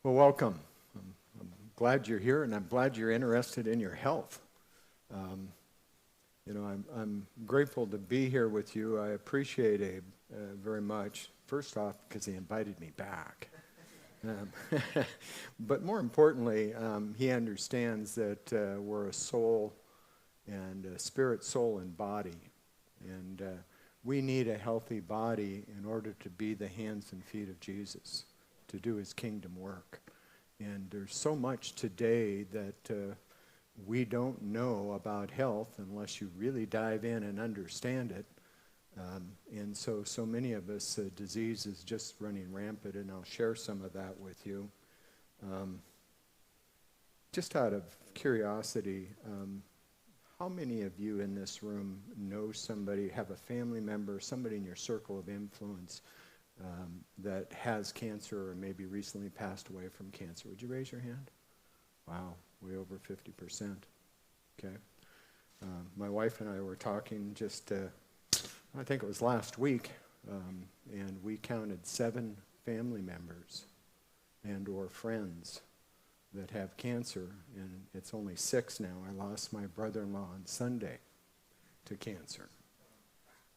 Well, welcome. I'm glad you're here, and I'm glad you're interested in your health. I'm grateful to be here with you. I appreciate Abe very much. First off, because he invited me back. But more importantly, he understands that we're a soul and a spirit, soul, and body. And we need a healthy body in order to be the hands and feet of Jesus, to do his kingdom work. And there's so much today that we don't know about health unless you really dive in and understand it. And so many of us, disease is just running rampant, and I'll share some of that with you. Just out of curiosity, how many of you in this room know somebody, have a family member, somebody in your circle of influence that has cancer or maybe recently passed away from cancer? Would you raise your hand? Wow, way over 50%. Okay. My wife and I were talking just, I think it was last week, and we counted 7 family members and or friends that have cancer, and it's only 6 now. I lost my brother-in-law on Sunday to cancer.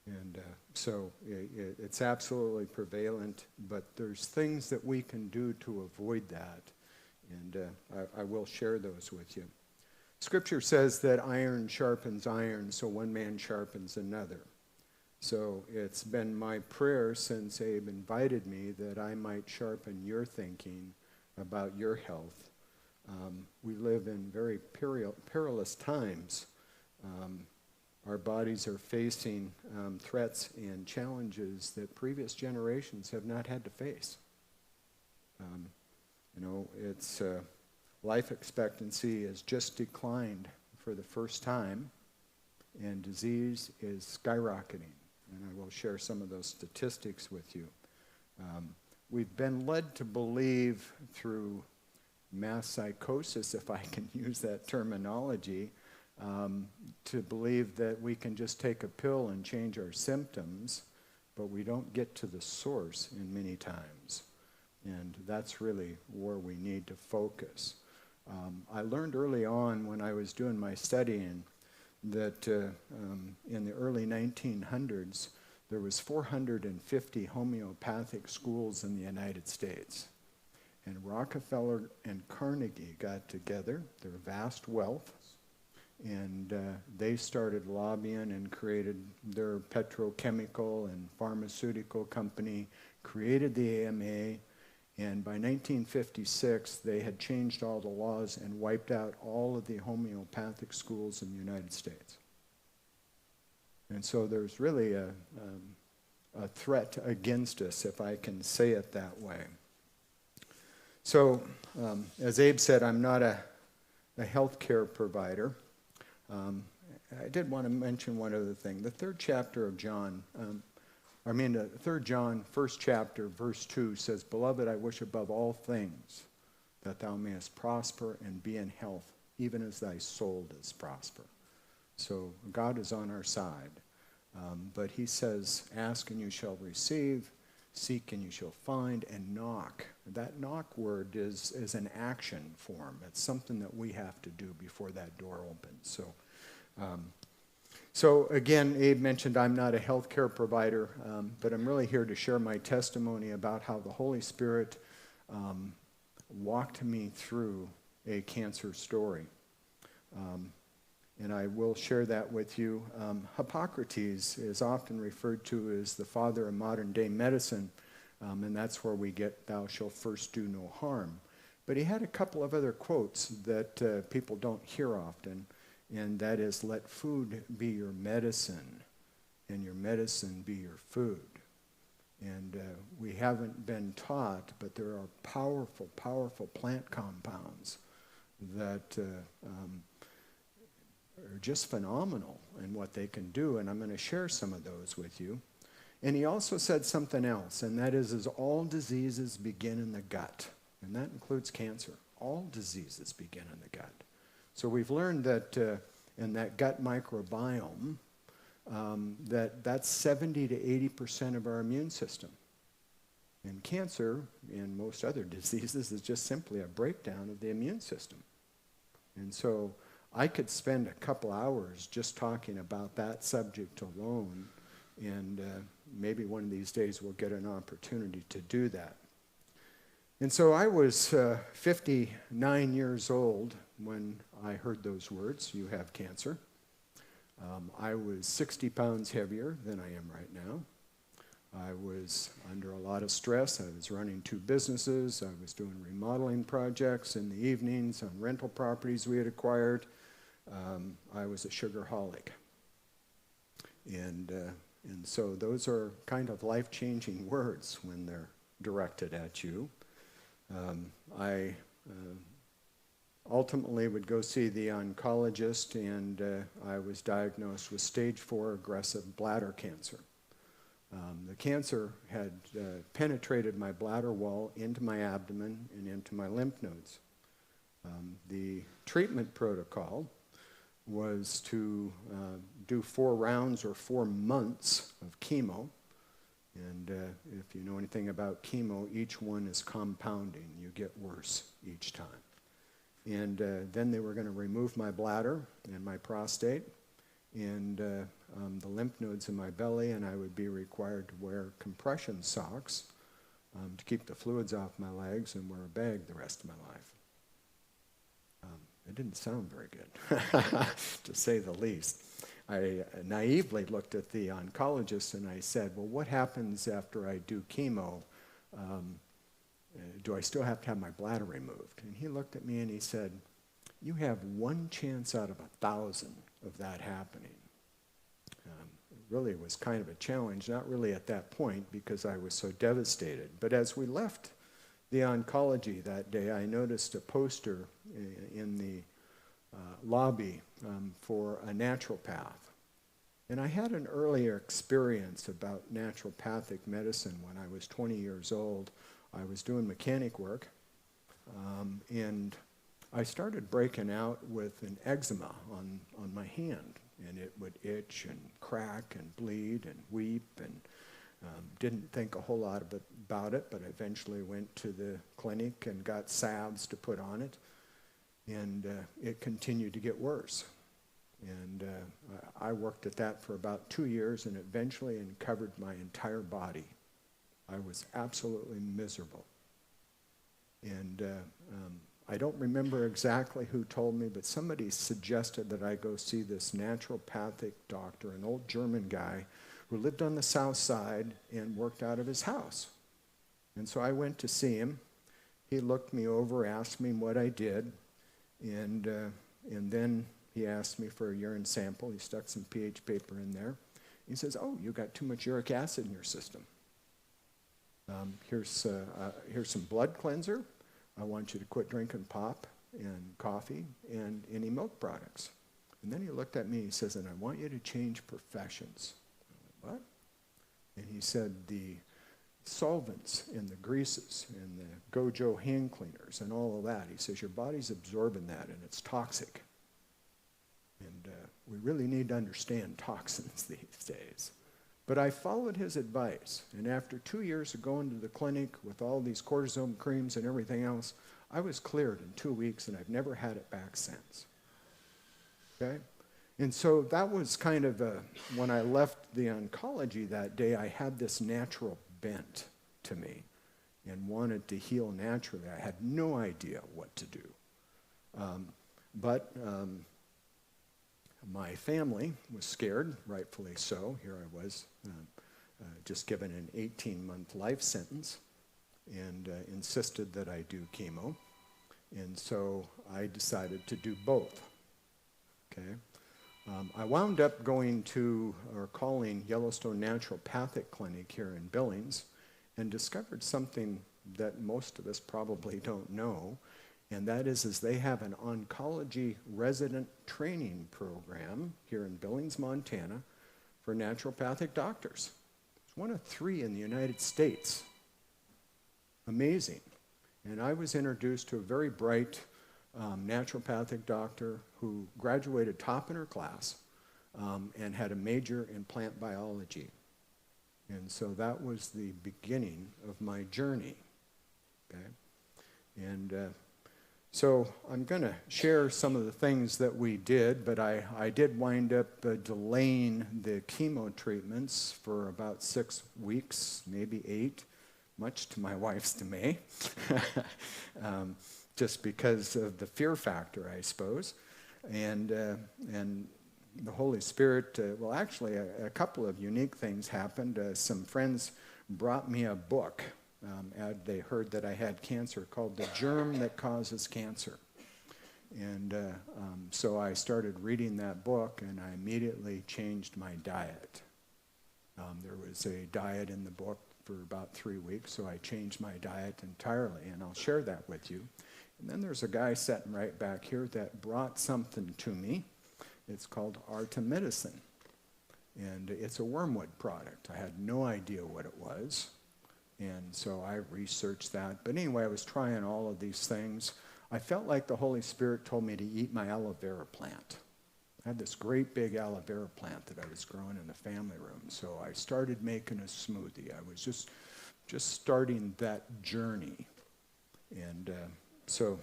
And so it's absolutely prevalent, but there's things that we can do to avoid that, and I will share those with you. Scripture says that iron sharpens iron, so one man sharpens another. So it's been my prayer since Abe invited me that I might sharpen your thinking about your health. We live in very perilous times. Our bodies are facing threats and challenges that previous generations have not had to face. It's life expectancy has just declined for the first time, and disease is skyrocketing. And I will share some of those statistics with you. We've been led to believe through mass psychosis, if I can use that terminology, to believe that we can just take a pill and change our symptoms, but we don't get to the source in many times. And that's really where we need to focus. I learned early on when I was doing my studying that in the early 1900s, there was 450 homeopathic schools in the United States. And Rockefeller and Carnegie got together, their vast wealth, and they started lobbying and created their petrochemical and pharmaceutical company, created the AMA, and by 1956 they had changed all the laws and wiped out all of the homeopathic schools in the United States. And so there's really a threat against us, if I can say it that way. So, as Abe said, I'm not a healthcare provider. I did want to mention one other thing. The 3rd chapter of John, the 3rd John, 1st chapter, verse 2 says, "Beloved, I wish above all things that thou mayest prosper and be in health, even as thy soul does prosper." So God is on our side. But he says, "Ask and you shall receive, seek and you shall find, and knock." That knock word is an action form. It's something that we have to do before that door opens. So again, Abe mentioned I'm not a healthcare provider, but I'm really here to share my testimony about how the Holy Spirit walked me through a cancer story. And I will share that with you. Hippocrates is often referred to as the father of modern day medicine, and that's where we get "thou shalt first do no harm." But he had a couple of other quotes that people don't hear often, and that is, "Let food be your medicine, and your medicine be your food." And we haven't been taught, but there are powerful, powerful plant compounds that are just phenomenal in what they can do, and I'm going to share some of those with you. And he also said something else, and that is all diseases begin in the gut, and that includes cancer. All diseases begin in the gut. So we've learned that in that gut microbiome, that's 70 to 80% of our immune system. And cancer, and most other diseases, is just simply a breakdown of the immune system. And so I could spend a couple hours just talking about that subject alone, and maybe one of these days we'll get an opportunity to do that. And so I was 59 years old when I heard those words, "You have cancer." I was 60 pounds heavier than I am right now. I was under a lot of stress. I was running 2 businesses. I was doing remodeling projects in the evenings on rental properties we had acquired. I was a sugarholic. And so those are kind of life-changing words when they're directed at you. I ultimately would go see the oncologist, and I was diagnosed with stage 4 aggressive bladder cancer. The cancer had penetrated my bladder wall into my abdomen and into my lymph nodes. The treatment protocol was to do 4 rounds or 4 months of chemo. And if you know anything about chemo, each one is compounding. You get worse each time. And then they were going to remove my bladder and my prostate and the lymph nodes in my belly, and I would be required to wear compression socks to keep the fluids off my legs and wear a bag the rest of my life. It didn't sound very good, to say the least. I naively looked at the oncologist and I said, "Well, what happens after I do chemo? Do I still have to have my bladder removed?" And he looked at me and he said, "You have 1 chance out of 1,000 of that happening." It really was kind of a challenge, not really at that point because I was so devastated. But as we left the oncology that day, I noticed a poster in the lobby for a naturopath. And I had an earlier experience about naturopathic medicine when I was 20 years old. I was doing mechanic work, and I started breaking out with an eczema on my hand, and it would itch and crack and bleed and weep, and didn't think a whole lot about it, but eventually went to the clinic and got salves to put on it, and it continued to get worse. And I worked at that for about 2 years, and eventually uncovered my entire body. I was absolutely miserable. And I don't remember exactly who told me, but somebody suggested that I go see this naturopathic doctor, an old German guy who lived on the south side and worked out of his house. And so I went to see him. He looked me over, asked me what I did, and then he asked me for a urine sample. He stuck some pH paper in there. He says, "Oh, you got too much uric acid in your system. Here's some blood cleanser. I want you to quit drinking pop and coffee and any milk products." And then he looked at me and he says, "And I want you to change professions." I went, "What?" And he said, "The solvents and the greases and the Gojo hand cleaners and all of that," he says, "your body's absorbing that and it's toxic. And we really need to understand toxins these days." But I followed his advice, and after 2 years of going to the clinic with all these cortisone creams and everything else, I was cleared in 2 weeks, and I've never had it back since. Okay? And so that was kind of when I left the oncology that day, I had this natural bent to me and wanted to heal naturally. I had no idea what to do. But my family was scared, rightfully so. Here I was, just given an 18-month life sentence, and insisted that I do chemo. And so I decided to do both. Okay? I wound up going to, or calling, Yellowstone Naturopathic Clinic here in Billings, and discovered something that most of us probably don't know. And that is they have an oncology resident training program here in Billings, Montana, for naturopathic doctors. It's one of 3 in the United States. Amazing. And I was introduced to a very bright naturopathic doctor who graduated top in her class and had a major in plant biology. And so that was the beginning of my journey. Okay? And so I'm going to share some of the things that we did, but I did wind up delaying the chemo treatments for about 6 weeks, maybe 8, much to my wife's dismay, just because of the fear factor, I suppose. And the Holy Spirit, well, actually, a couple of unique things happened. Some friends brought me a book. They heard that I had cancer, called The Germ That Causes Cancer. And so I started reading that book, and I immediately changed my diet. There was a diet in the book for about 3 weeks, so I changed my diet entirely, and I'll share that with you. And then there's a guy sitting right back here that brought something to me. It's called artemisinin, and it's a wormwood product. I had no idea what it was. And so I researched that. But anyway, I was trying all of these things. I felt like the Holy Spirit told me to eat my aloe vera plant. I had this great big aloe vera plant that I was growing in the family room. So I started making a smoothie. I was just starting that journey. And so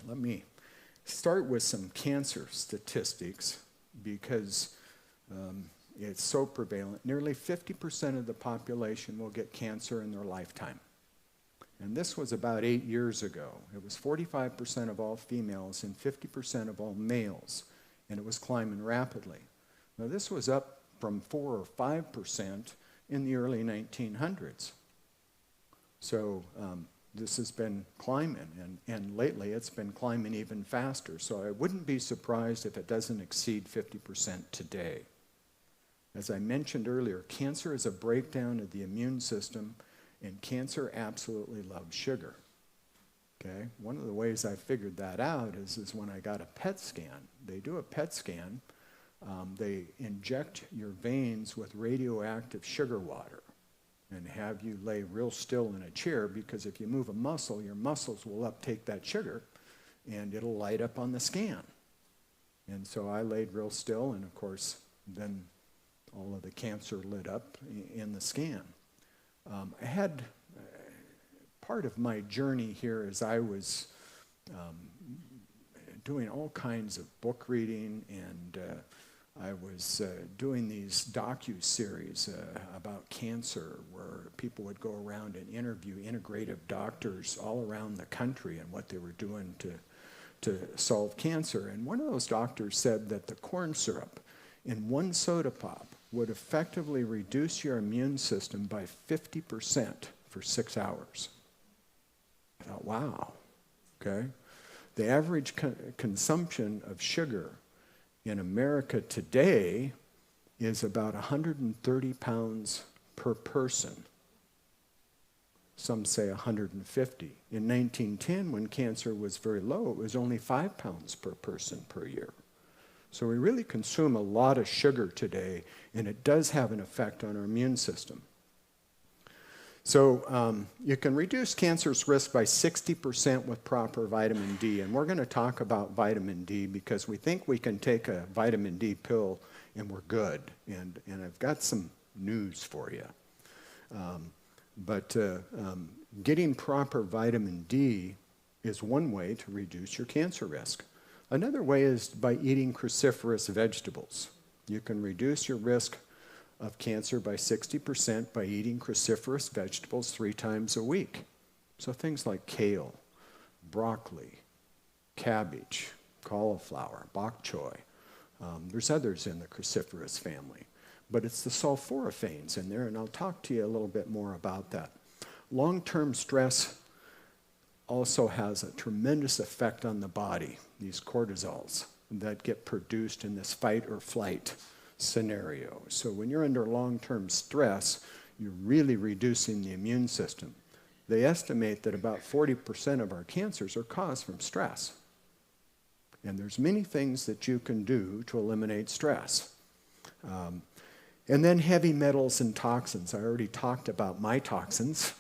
let me start with some cancer statistics, because it's so prevalent. Nearly 50% of the population will get cancer in their lifetime. And this was about 8 years ago. It was 45% of all females and 50% of all males, and it was climbing rapidly. Now, this was up from 4 or 5% in the early 1900s. So this has been climbing, and lately it's been climbing even faster. So I wouldn't be surprised if it doesn't exceed 50% today. As I mentioned earlier, cancer is a breakdown of the immune system, and cancer absolutely loves sugar. Okay? One of the ways I figured that out is when I got a PET scan. They do a PET scan. They inject your veins with radioactive sugar water and have you lay real still in a chair, because if you move a muscle, your muscles will uptake that sugar, and it'll light up on the scan. And so I laid real still, and of course, then all of the cancer lit up in the scan. I had part of my journey here as I was doing all kinds of book reading, and I was doing these docu-series about cancer, where people would go around and interview integrative doctors all around the country and what they were doing to solve cancer. And one of those doctors said that the corn syrup in one soda pop would effectively reduce your immune system by 50% for 6 hours. I thought, wow, okay. The average consumption of sugar in America today is about 130 pounds per person. Some say 150. In 1910, when cancer was very low, it was only 5 pounds per person per year. So we really consume a lot of sugar today, and it does have an effect on our immune system. So you can reduce cancer's risk by 60% with proper vitamin D. And we're going to talk about vitamin D because we think we can take a vitamin D pill and we're good. And I've got some news for you. But getting proper vitamin D is one way to reduce your cancer risk. Another way is by eating cruciferous vegetables. You can reduce your risk of cancer by 60% by eating cruciferous vegetables 3 times a week. So things like kale, broccoli, cabbage, cauliflower, bok choy. There's others in the cruciferous family. But it's the sulforaphanes in there, and I'll talk to you a little bit more about that. Long-term stress also has a tremendous effect on the body, these cortisols that get produced in this fight or flight scenario. So when you're under long-term stress, you're really reducing the immune system. They estimate that about 40% of our cancers are caused from stress. And there's many things that you can do to eliminate stress. And then heavy metals and toxins. I already talked about my toxins.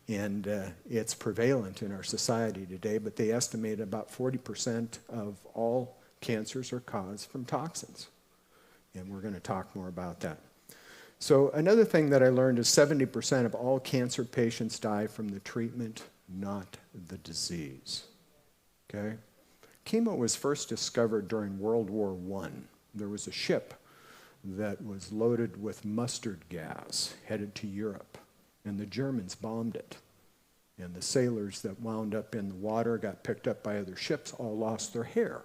And it's prevalent in our society today, but they estimate about 40% of all cancers are caused from toxins. And we're going to talk more about that. So another thing that I learned is 70% of all cancer patients die from the treatment, not the disease. Okay? Chemo was first discovered during World War I. There was a ship that was loaded with mustard gas headed to Europe, and the Germans bombed it. And the sailors that wound up in the water, got picked up by other ships, all lost their hair.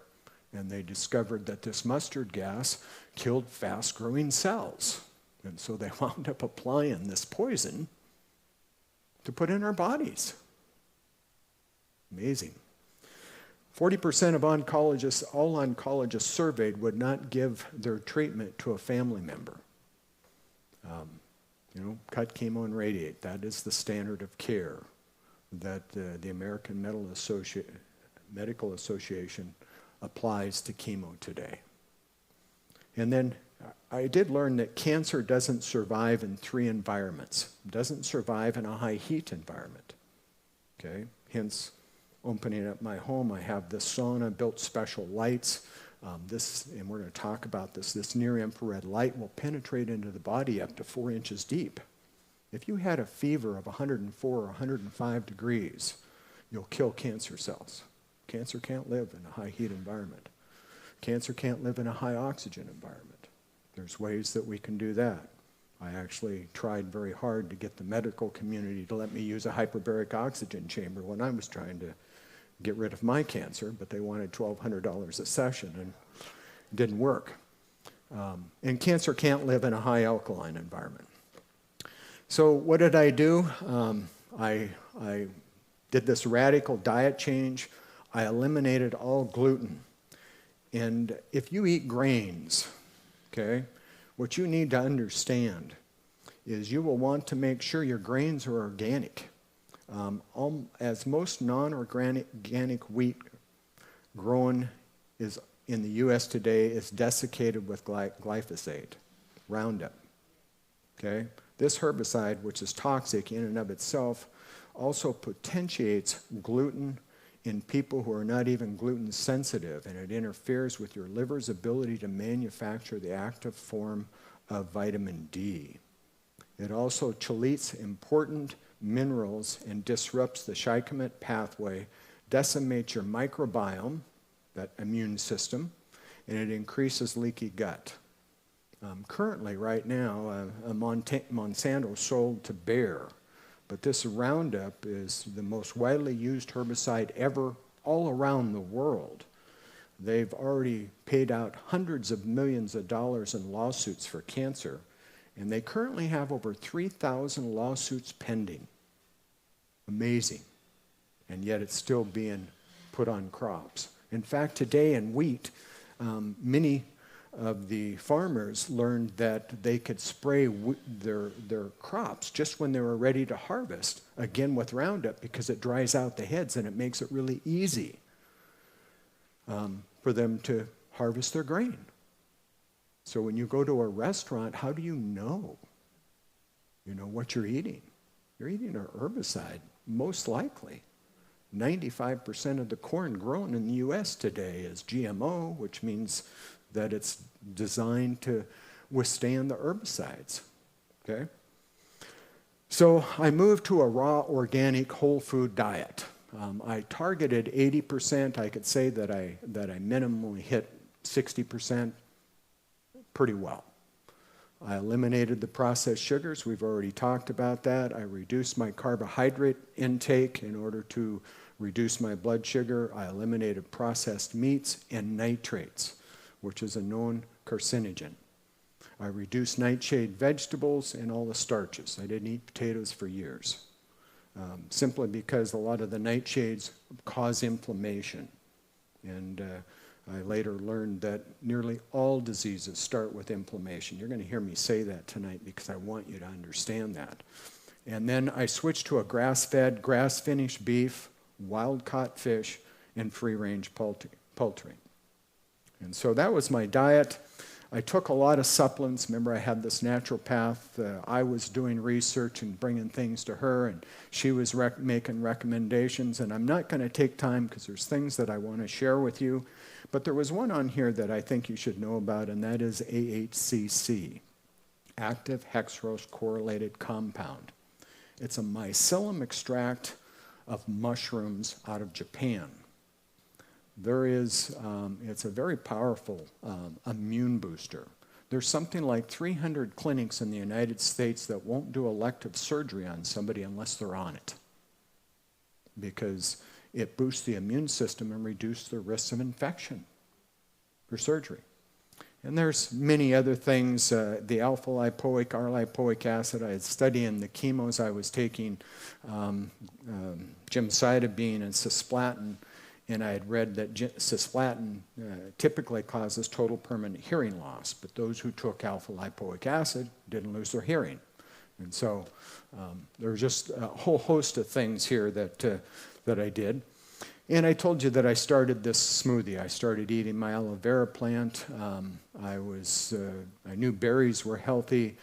And they discovered that this mustard gas killed fast-growing cells. And so they wound up applying this poison to put in our bodies. Amazing. 40% of oncologists, all oncologists surveyed, would not give their treatment to a family member. Cut, chemo, and radiate. That is the standard of care that the American Medical Association applies to chemo today. And then I did learn that cancer doesn't survive in 3 environments. It doesn't survive in a high heat environment. Okay? Hence, opening up my home, I have this sauna, built special lights. And we're going to talk about this. This near-infrared light will penetrate into the body up to 4 inches deep. If you had a fever of 104 or 105 degrees, you'll kill cancer cells. Cancer can't live in a high heat environment. Cancer can't live in a high oxygen environment. There's ways that we can do that. I actually tried very hard to get the medical community to let me use a hyperbaric oxygen chamber when I was trying to get rid of my cancer, but they wanted $1,200 a session, and it didn't work. And cancer can't live in a high alkaline environment. So what did I do? I did this radical diet change. I eliminated all gluten. And if you eat grains, okay, what you need to understand is you will want to make sure your grains are organic. As most non-organic wheat grown is in the U.S. today is desiccated with glyphosate, Roundup. Okay? This herbicide, which is toxic in and of itself, also potentiates gluten in people who are not even gluten sensitive, and it interferes with your liver's ability to manufacture the active form of vitamin D. It also chelates important minerals and disrupts the shikimate pathway, decimates your microbiome, that immune system, and it increases leaky gut. Currently, right now, Monsanto sold to Bayer, but this Roundup is the most widely used herbicide ever all around the world. They've already paid out hundreds of millions of dollars in lawsuits for cancer, and they currently have over 3,000 lawsuits pending. Amazing. And yet it's still being put on crops. In fact, today in wheat, many of the farmers learned that they could spray their crops just when they were ready to harvest, again with Roundup, because it dries out the heads and it makes it really easy for them to harvest their grain. So when you go to a restaurant, how do you know what you're eating? You're eating an herbicide, most likely. 95% of the corn grown in the U.S. today is GMO, which means that it's designed to withstand the herbicides, okay? So I moved to a raw, organic, whole food diet. I targeted 80%. I could say that I minimally hit 60% pretty well. I eliminated the processed sugars. We've already talked about that. I reduced my carbohydrate intake in order to reduce my blood sugar. I eliminated processed meats and nitrates, which is a known carcinogen. I reduced nightshade vegetables and all the starches. I didn't eat potatoes for years, simply because a lot of the nightshades cause inflammation. And I later learned that nearly all diseases start with inflammation. You're going to hear me say that tonight because I want you to understand that. And then I switched to a grass-fed, grass-finished beef, wild-caught fish, and free-range poultry. And so that was my diet. I took a lot of supplements. Remember, I had this naturopath. I was doing research and bringing things to her, and she was making recommendations. And I'm not going to take time because there's things that I want to share with you. But there was one on here that I think you should know about, and that is AHCC. active hexarose correlated compound. It's a mycelium extract of mushrooms out of Japan. It's a very powerful immune booster. There's something like 300 clinics in the United States that won't do elective surgery on somebody unless they're on it, because it boosts the immune system and reduces the risks of infection for surgery. And there's many other things, the alpha-lipoic, R-lipoic acid. I was studying the chemos I was taking, gemcitabine and cisplatin, and I had read that cisplatin typically causes total permanent hearing loss, but those who took alpha-lipoic acid didn't lose their hearing. And so there's just a whole host of things here that I did. And I told you that I started this smoothie. I started eating my aloe vera plant. I knew berries were healthy,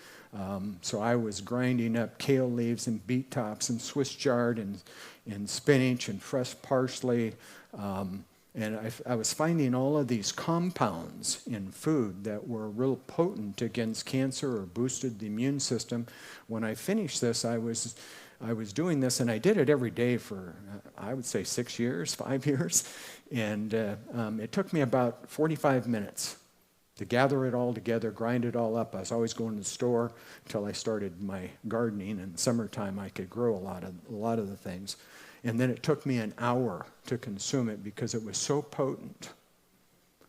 so I was grinding up kale leaves and beet tops and Swiss chard and spinach and fresh parsley. And I was finding all of these compounds in food that were real potent against cancer or boosted the immune system. When I finished this, I was doing this, and I did it every day for, I would say, 6 years, 5 years. And it took me about 45 minutes to gather it all together, grind it all up. I was always going to the store until I started my gardening. In summertime, I could grow a lot of the things. And then it took me an hour to consume it because it was so potent.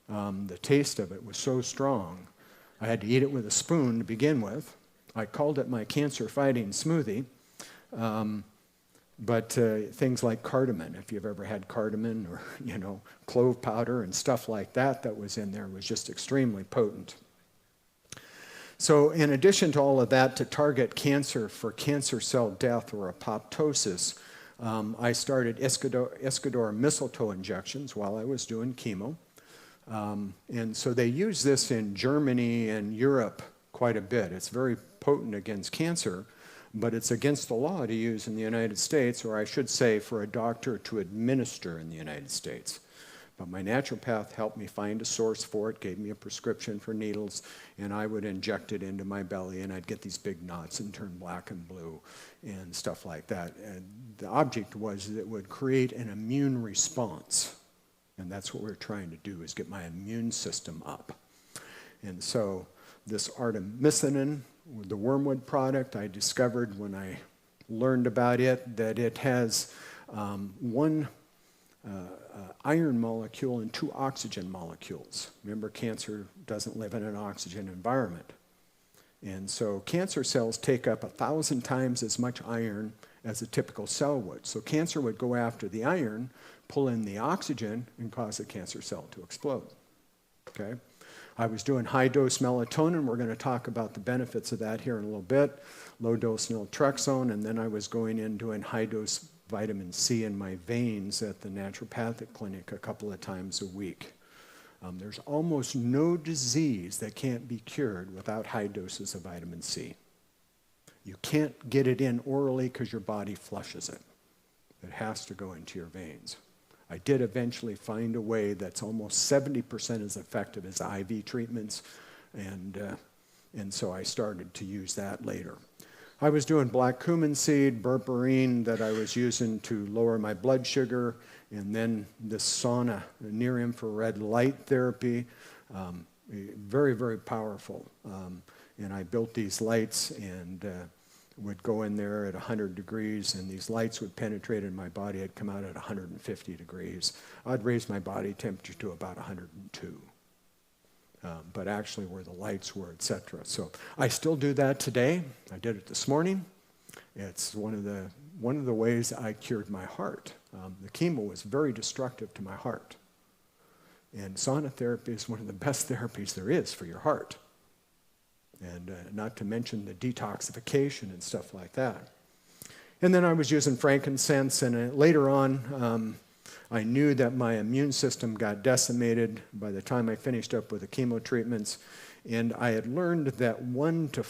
The taste of it was so strong. I had to eat it with a spoon to begin with. I called it my cancer-fighting smoothie. But things like cardamom, if you've ever had cardamom, or clove powder and stuff like that was in there, was just extremely potent. So in addition to all of that, to target cancer for cancer cell death or apoptosis, I started Iscador mistletoe injections while I was doing chemo. And so they use this in Germany and Europe quite a bit. It's very potent against cancer, but it's against the law to use in the United States, or I should say for a doctor to administer in the United States. But my naturopath helped me find a source for it, gave me a prescription for needles, and I would inject it into my belly, and I'd get these big knots and turn black and blue and stuff like that. And the object was that it would create an immune response, and that's what we're trying to do, is get my immune system up. And so this artemisinin, the wormwood product, I discovered when I learned about it that it has one iron molecule and 2 oxygen molecules. Remember, cancer doesn't live in an oxygen environment. And so cancer cells take up 1,000 times as much iron as a typical cell would. So cancer would go after the iron, pull in the oxygen, and cause a cancer cell to explode. Okay? I was doing high-dose melatonin. We're going to talk about the benefits of that here in a little bit. Low-dose naltrexone, and then I was going in doing high-dose vitamin C in my veins at the naturopathic clinic a couple of times a week. There's almost no disease that can't be cured without high doses of vitamin C. You can't get it in orally because your body flushes it. It has to go into your veins. I did eventually find a way that's almost 70% as effective as IV treatments, and so I started to use that later. I was doing black cumin seed, berberine that I was using to lower my blood sugar, and then this sauna, near-infrared light therapy, very, very powerful. And I built these lights and would go in there at 100 degrees, and these lights would penetrate in my body. I'd come out at 150 degrees. I'd raise my body temperature to about 102. But actually where the lights were, etc. So I still do that today. I did it this morning. It's one of the ways I cured my heart. The chemo was very destructive to my heart. And sauna therapy is one of the best therapies there is for your heart. And not to mention the detoxification and stuff like that. And then I was using frankincense, and later on, I knew that my immune system got decimated by the time I finished up with the chemo treatments, and I had learned that 1 to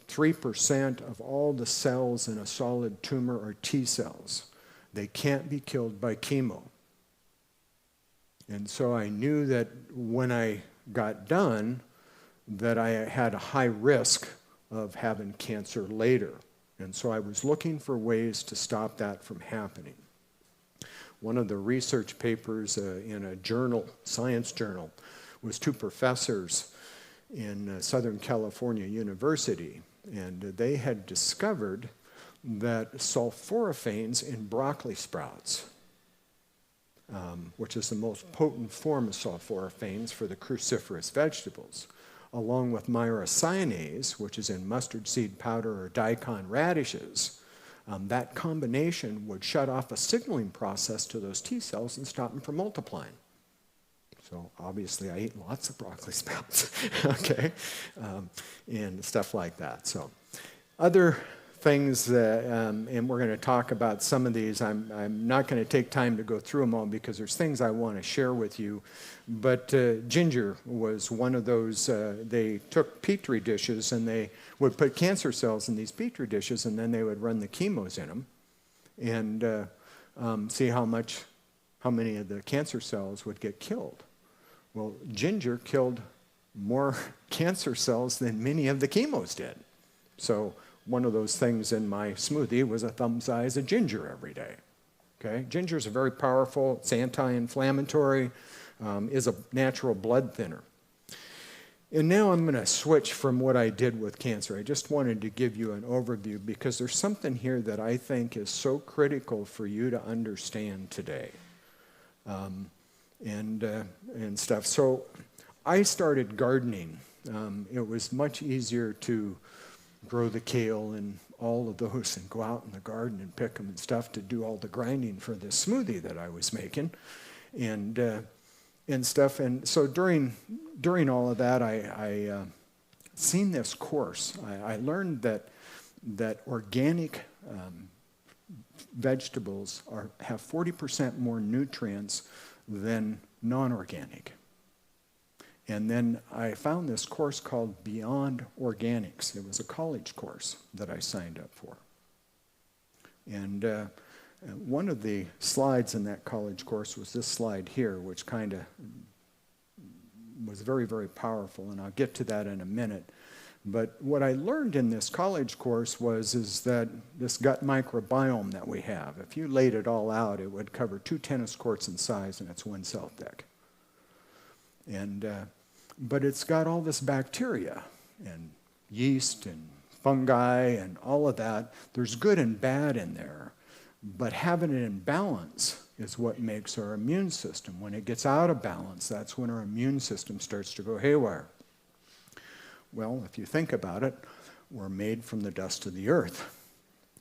3% of all the cells in a solid tumor are T cells. They can't be killed by chemo. And so I knew that when I got done, that I had a high risk of having cancer later. And so I was looking for ways to stop that from happening. One of the research papers in a journal, science journal, was two professors in Southern California University, and they had discovered that sulforaphanes in broccoli sprouts, which is the most potent form of sulforaphanes for the cruciferous vegetables, along with myrocyanase, which is in mustard seed powder or daikon radishes, that combination would shut off a signaling process to those T cells and stop them from multiplying. So obviously I eat lots of broccoli sprouts, okay, and stuff like that. So other things, and we're going to talk about some of these. I'm not going to take time to go through them all because there's things I want to share with you. But ginger was one of those. They took Petri dishes and they would put cancer cells in these Petri dishes, and then they would run the chemos in them and see how many of the cancer cells would get killed. Well, ginger killed more cancer cells than many of the chemos did. So one of those things in my smoothie was a thumb size of ginger every day. Okay, ginger is very powerful. It's anti-inflammatory, is a natural blood thinner. And now I'm going to switch from what I did with cancer. I just wanted to give you an overview because there's something here that I think is so critical for you to understand today. And stuff. So I started gardening. It was much easier to grow the kale and all of those and go out in the garden and pick them and stuff to do all the grinding for this smoothie that I was making and stuff. And so during all of that, I seen this course. I learned that organic vegetables have 40% more nutrients than non-organic. And then I found this course called Beyond Organics. It was a college course that I signed up for. And one of the slides in that college course was this slide here, which kind of was very, very powerful, and I'll get to that in a minute. But what I learned in this college course is that this gut microbiome that we have, if you laid it all out, it would cover 2 tennis courts in size, and it's 1 cell thick. And but it's got all this bacteria and yeast and fungi and all of that. There's good and bad in there, but having it in balance is what makes our immune system. When it gets out of balance, that's when our immune system starts to go haywire. Well, if you think about it, we're made from the dust of the earth.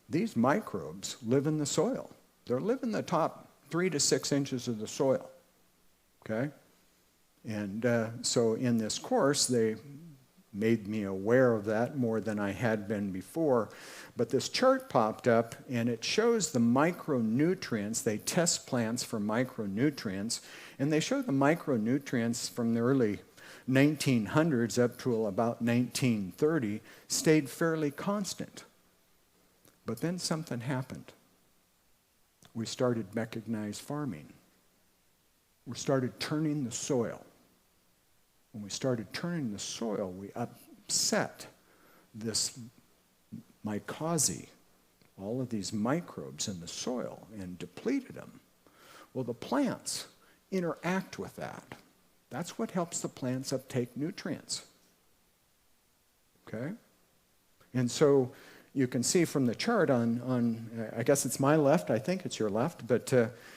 These microbes live in the soil. They live in the top 3 to 6 inches of the soil, okay? And so in this course, they made me aware of that more than I had been before. But this chart popped up, and it shows the micronutrients. They test plants for micronutrients, and they show the micronutrients from the early 1900s up to about 1930 stayed fairly constant. But then something happened. We started mechanized farming. We started turning the soil. When we started turning the soil, we upset this mycosi, all of these microbes in the soil, and depleted them. Well, the plants interact with that. That's what helps the plants uptake nutrients. Okay? And so you can see from the chart on I guess it's my left, I think it's your left, but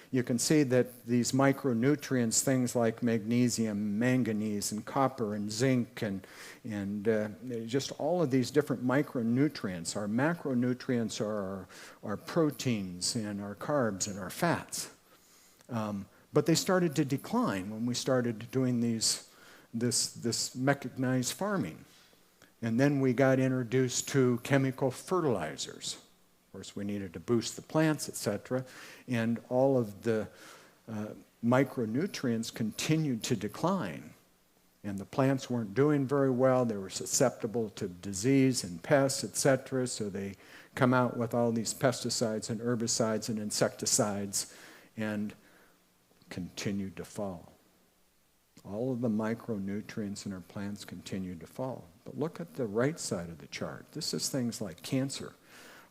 you can see that these micronutrients, things like magnesium, manganese, and copper, and zinc, and just all of these different micronutrients. Our macronutrients are our proteins and our carbs and our fats. But they started to decline when we started doing this mechanized farming. And then we got introduced to chemical fertilizers. Of course, we needed to boost the plants, etc. And all of the micronutrients continued to decline. And the plants weren't doing very well. They were susceptible to disease and pests, etc. So they come out with all these pesticides and herbicides and insecticides and continued to fall. All of the micronutrients in our plants continued to fall. But look at the right side of the chart. This is things like cancer,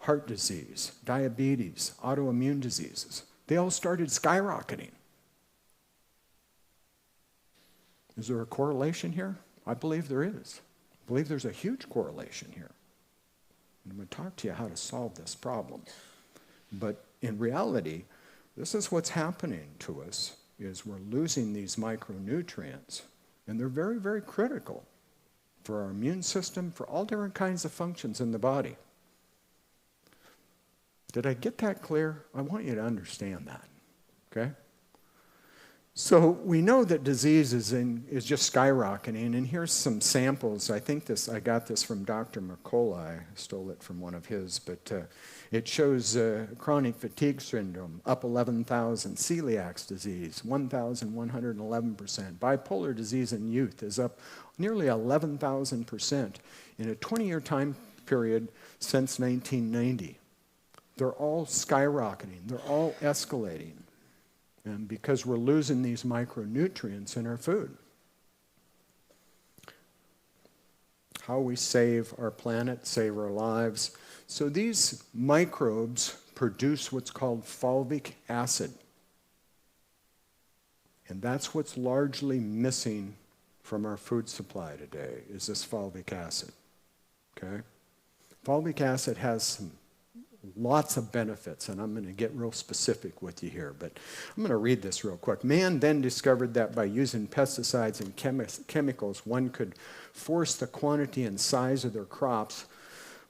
heart disease, diabetes, autoimmune diseases. They all started skyrocketing. Is there a correlation here? I believe there is. I believe there's a huge correlation here. And I'm going to talk to you how to solve this problem. But in reality, this is what's happening to us, is we're losing these micronutrients. And they're very, very critical for our immune system, for all different kinds of functions in the body. Did I get that clear? I want you to understand that, okay? So we know that disease is just skyrocketing, and here's some samples. I got this from Dr. McCullough. I stole it from one of his, but it shows chronic fatigue syndrome up 11,000, celiac disease 1,111%, bipolar disease in youth is up nearly 11,000% in a 20-year time period since 1990. They're all skyrocketing. They're all escalating. And because we're losing these micronutrients in our food. How we save our planet, save our lives. So these microbes produce what's called fulvic acid. And that's what's largely missing from our food supply today, is this fulvic acid. Okay? Fulvic acid has lots of benefits, and I'm going to get real specific with you here, but I'm going to read this real quick. Man then discovered that by using pesticides and chemicals, one could force the quantity and size of their crops.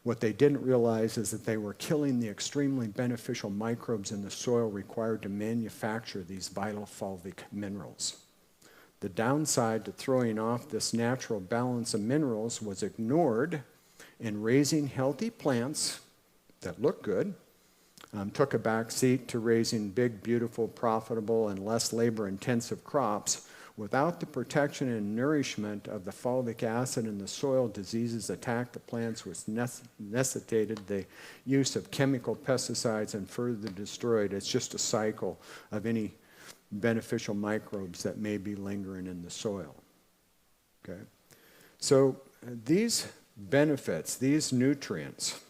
What they didn't realize is that they were killing the extremely beneficial microbes in the soil required to manufacture these vital fulvic minerals. The downside to throwing off this natural balance of minerals was ignored, and raising healthy plants that look good took a back seat to raising big, beautiful, profitable, and less labor-intensive crops. Without the protection and nourishment of the fulvic acid in the soil, diseases attacked the plants, which necessitated the use of chemical pesticides and further destroyed. It's just a cycle of any beneficial microbes that may be lingering in the soil. Okay? So these benefits, these nutrients,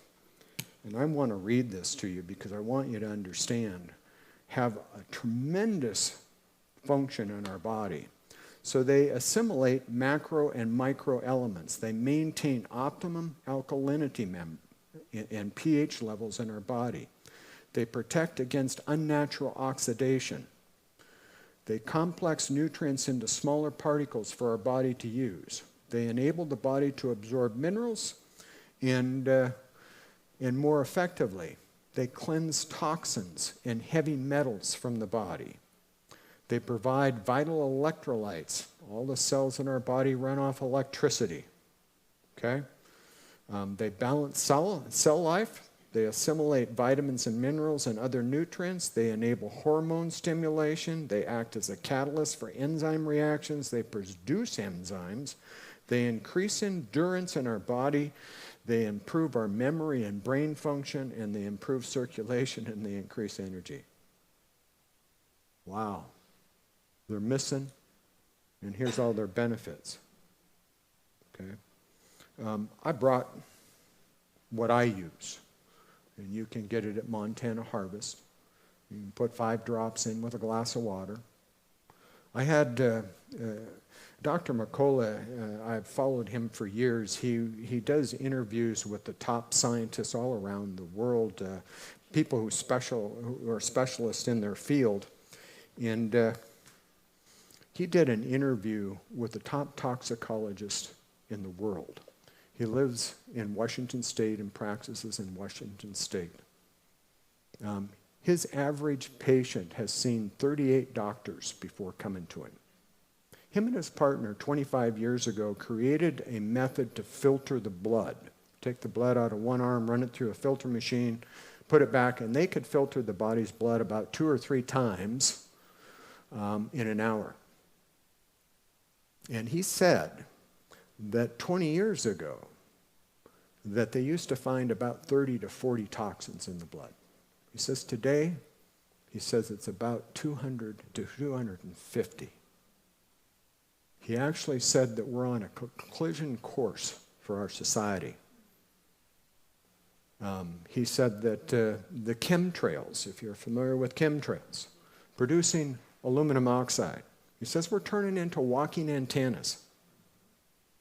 and I want to read this to you because I want you to understand, have a tremendous function in our body. So they assimilate macro and micro elements. They maintain optimum alkalinity and pH levels in our body. They protect against unnatural oxidation. They complex nutrients into smaller particles for our body to use. They enable the body to absorb minerals and more effectively. They cleanse toxins and heavy metals from the body. They provide vital electrolytes. All the cells in our body run off electricity. Okay? They balance cell life. They assimilate vitamins and minerals and other nutrients. They enable hormone stimulation. They act as a catalyst for enzyme reactions. They produce enzymes. They increase endurance in our body. They improve our memory and brain function, and they improve circulation, and they increase energy. Wow. They're missing, and here's all their benefits. Okay. I brought what I use, and you can get it at Montana Harvest. You can put 5 drops in with a glass of water. I had Dr. McCullough, I've followed him for years. He does interviews with the top scientists all around the world, people who are specialists in their field. And he did an interview with the top toxicologist in the world. He lives in Washington State and practices in Washington State. His average patient has seen 38 doctors before coming to him. Him and his partner 25 years ago created a method to filter the blood. Take the blood out of one arm, run it through a filter machine, put it back, and they could filter the body's blood about 2 or 3 times in an hour. And he said that 20 years ago, that they used to find about 30 to 40 toxins in the blood. He says today, it's about 200 to 250. He actually said that we're on a collision course for our society. He said that the chemtrails, if you're familiar with chemtrails, producing aluminum oxide, he says we're turning into walking antennas.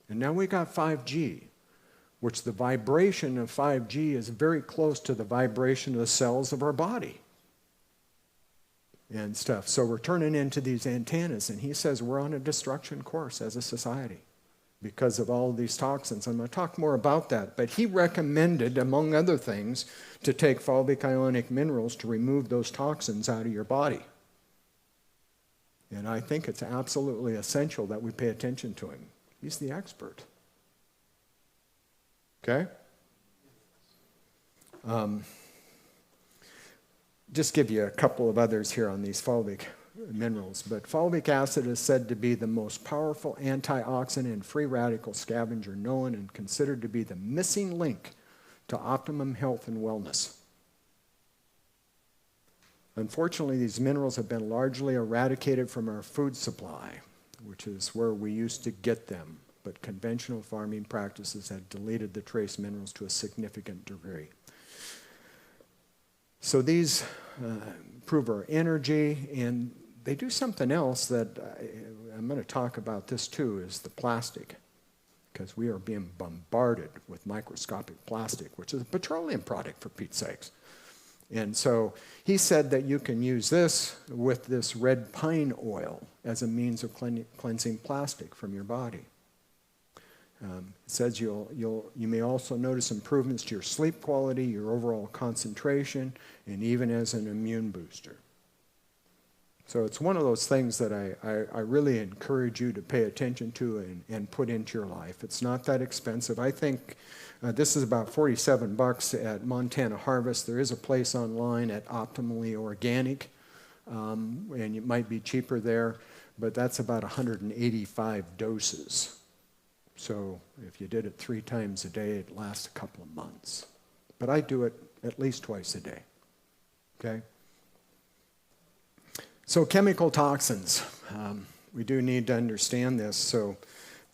And now we got 5G, which the vibration of 5G is very close to the vibration of the cells of our body and stuff. So we're turning into these antennas, and he says we're on a destruction course as a society because of all of these toxins. I'm going to talk more about that, but he recommended, among other things, to take fulvic ionic minerals to remove those toxins out of your body. And I think it's absolutely essential that we pay attention to him. He's the expert. Okay? Just give you a couple of others here on these fulvic minerals. But fulvic acid is said to be the most powerful antioxidant and free radical scavenger known and considered to be the missing link to optimum health and wellness. Unfortunately, these minerals have been largely eradicated from our food supply, which is where we used to get them. But conventional farming practices have deleted the trace minerals to a significant degree. So these improve our energy, and they do something else that I'm going to talk about this too, is the plastic. Because we are being bombarded with microscopic plastic, which is a petroleum product, for Pete's sakes. And so he said that you can use this with this red pine oil as a means of cleansing plastic from your body. It says you may also notice improvements to your sleep quality, your overall concentration, and even as an immune booster. So it's one of those things that I really encourage you to pay attention to and put into your life. It's not that expensive. I think this is about $47 at Montana Harvest. There is a place online at Optimally Organic, and it might be cheaper there, but that's about 185 doses. So if you did it 3 times a day, it lasts a couple of months. But I do it at least twice a day. Okay? So chemical toxins. We do need to understand this. So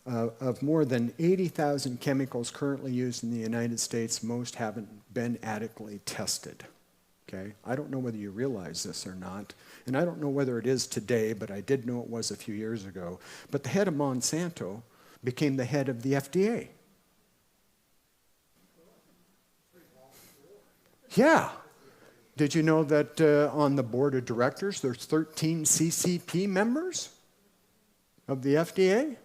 of more than 80,000 chemicals currently used in the United States, most haven't been adequately tested. Okay? I don't know whether you realize this or not. And I don't know whether it is today, but I did know it was a few years ago. But the head of Monsanto became the head of the FDA. Yeah. Did you know that on the board of directors, there's 13 CCP members of the FDA?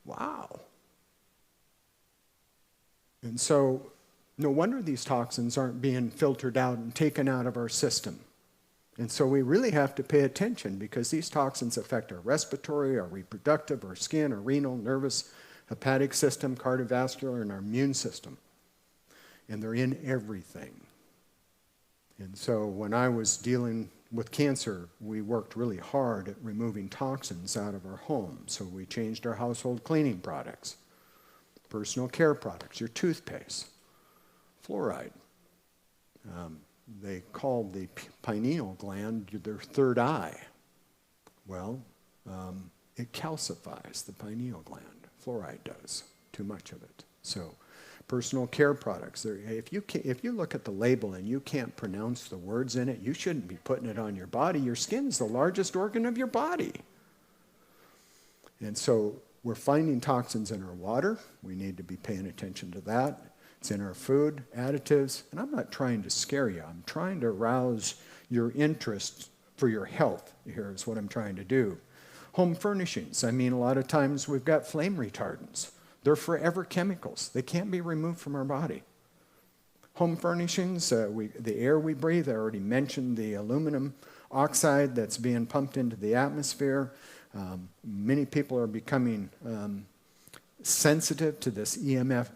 Wow. And so, no wonder these toxins aren't being filtered out and taken out of our system. And so we really have to pay attention because these toxins affect our respiratory, our reproductive, our skin, our renal, nervous, hepatic system, cardiovascular, and our immune system. And they're in everything. And so when I was dealing with cancer, we worked really hard at removing toxins out of our home. So we changed our household cleaning products, personal care products, your toothpaste, fluoride. They called the pineal gland their third eye. Well, it calcifies the pineal gland. Fluoride does, too much of it. So personal care products, if you look at the label and you can't pronounce the words in it, you shouldn't be putting it on your body. Your skin's the largest organ of your body. And so we're finding toxins in our water. We need to be paying attention to that. It's in our food, additives, and I'm not trying to scare you. I'm trying to arouse your interest for your health. Here is what I'm trying to do. Home furnishings. I mean, a lot of times we've got flame retardants. They're forever chemicals. They can't be removed from our body. Home furnishings, the air we breathe, I already mentioned the aluminum oxide that's being pumped into the atmosphere. Many people are becoming sensitive to this EMF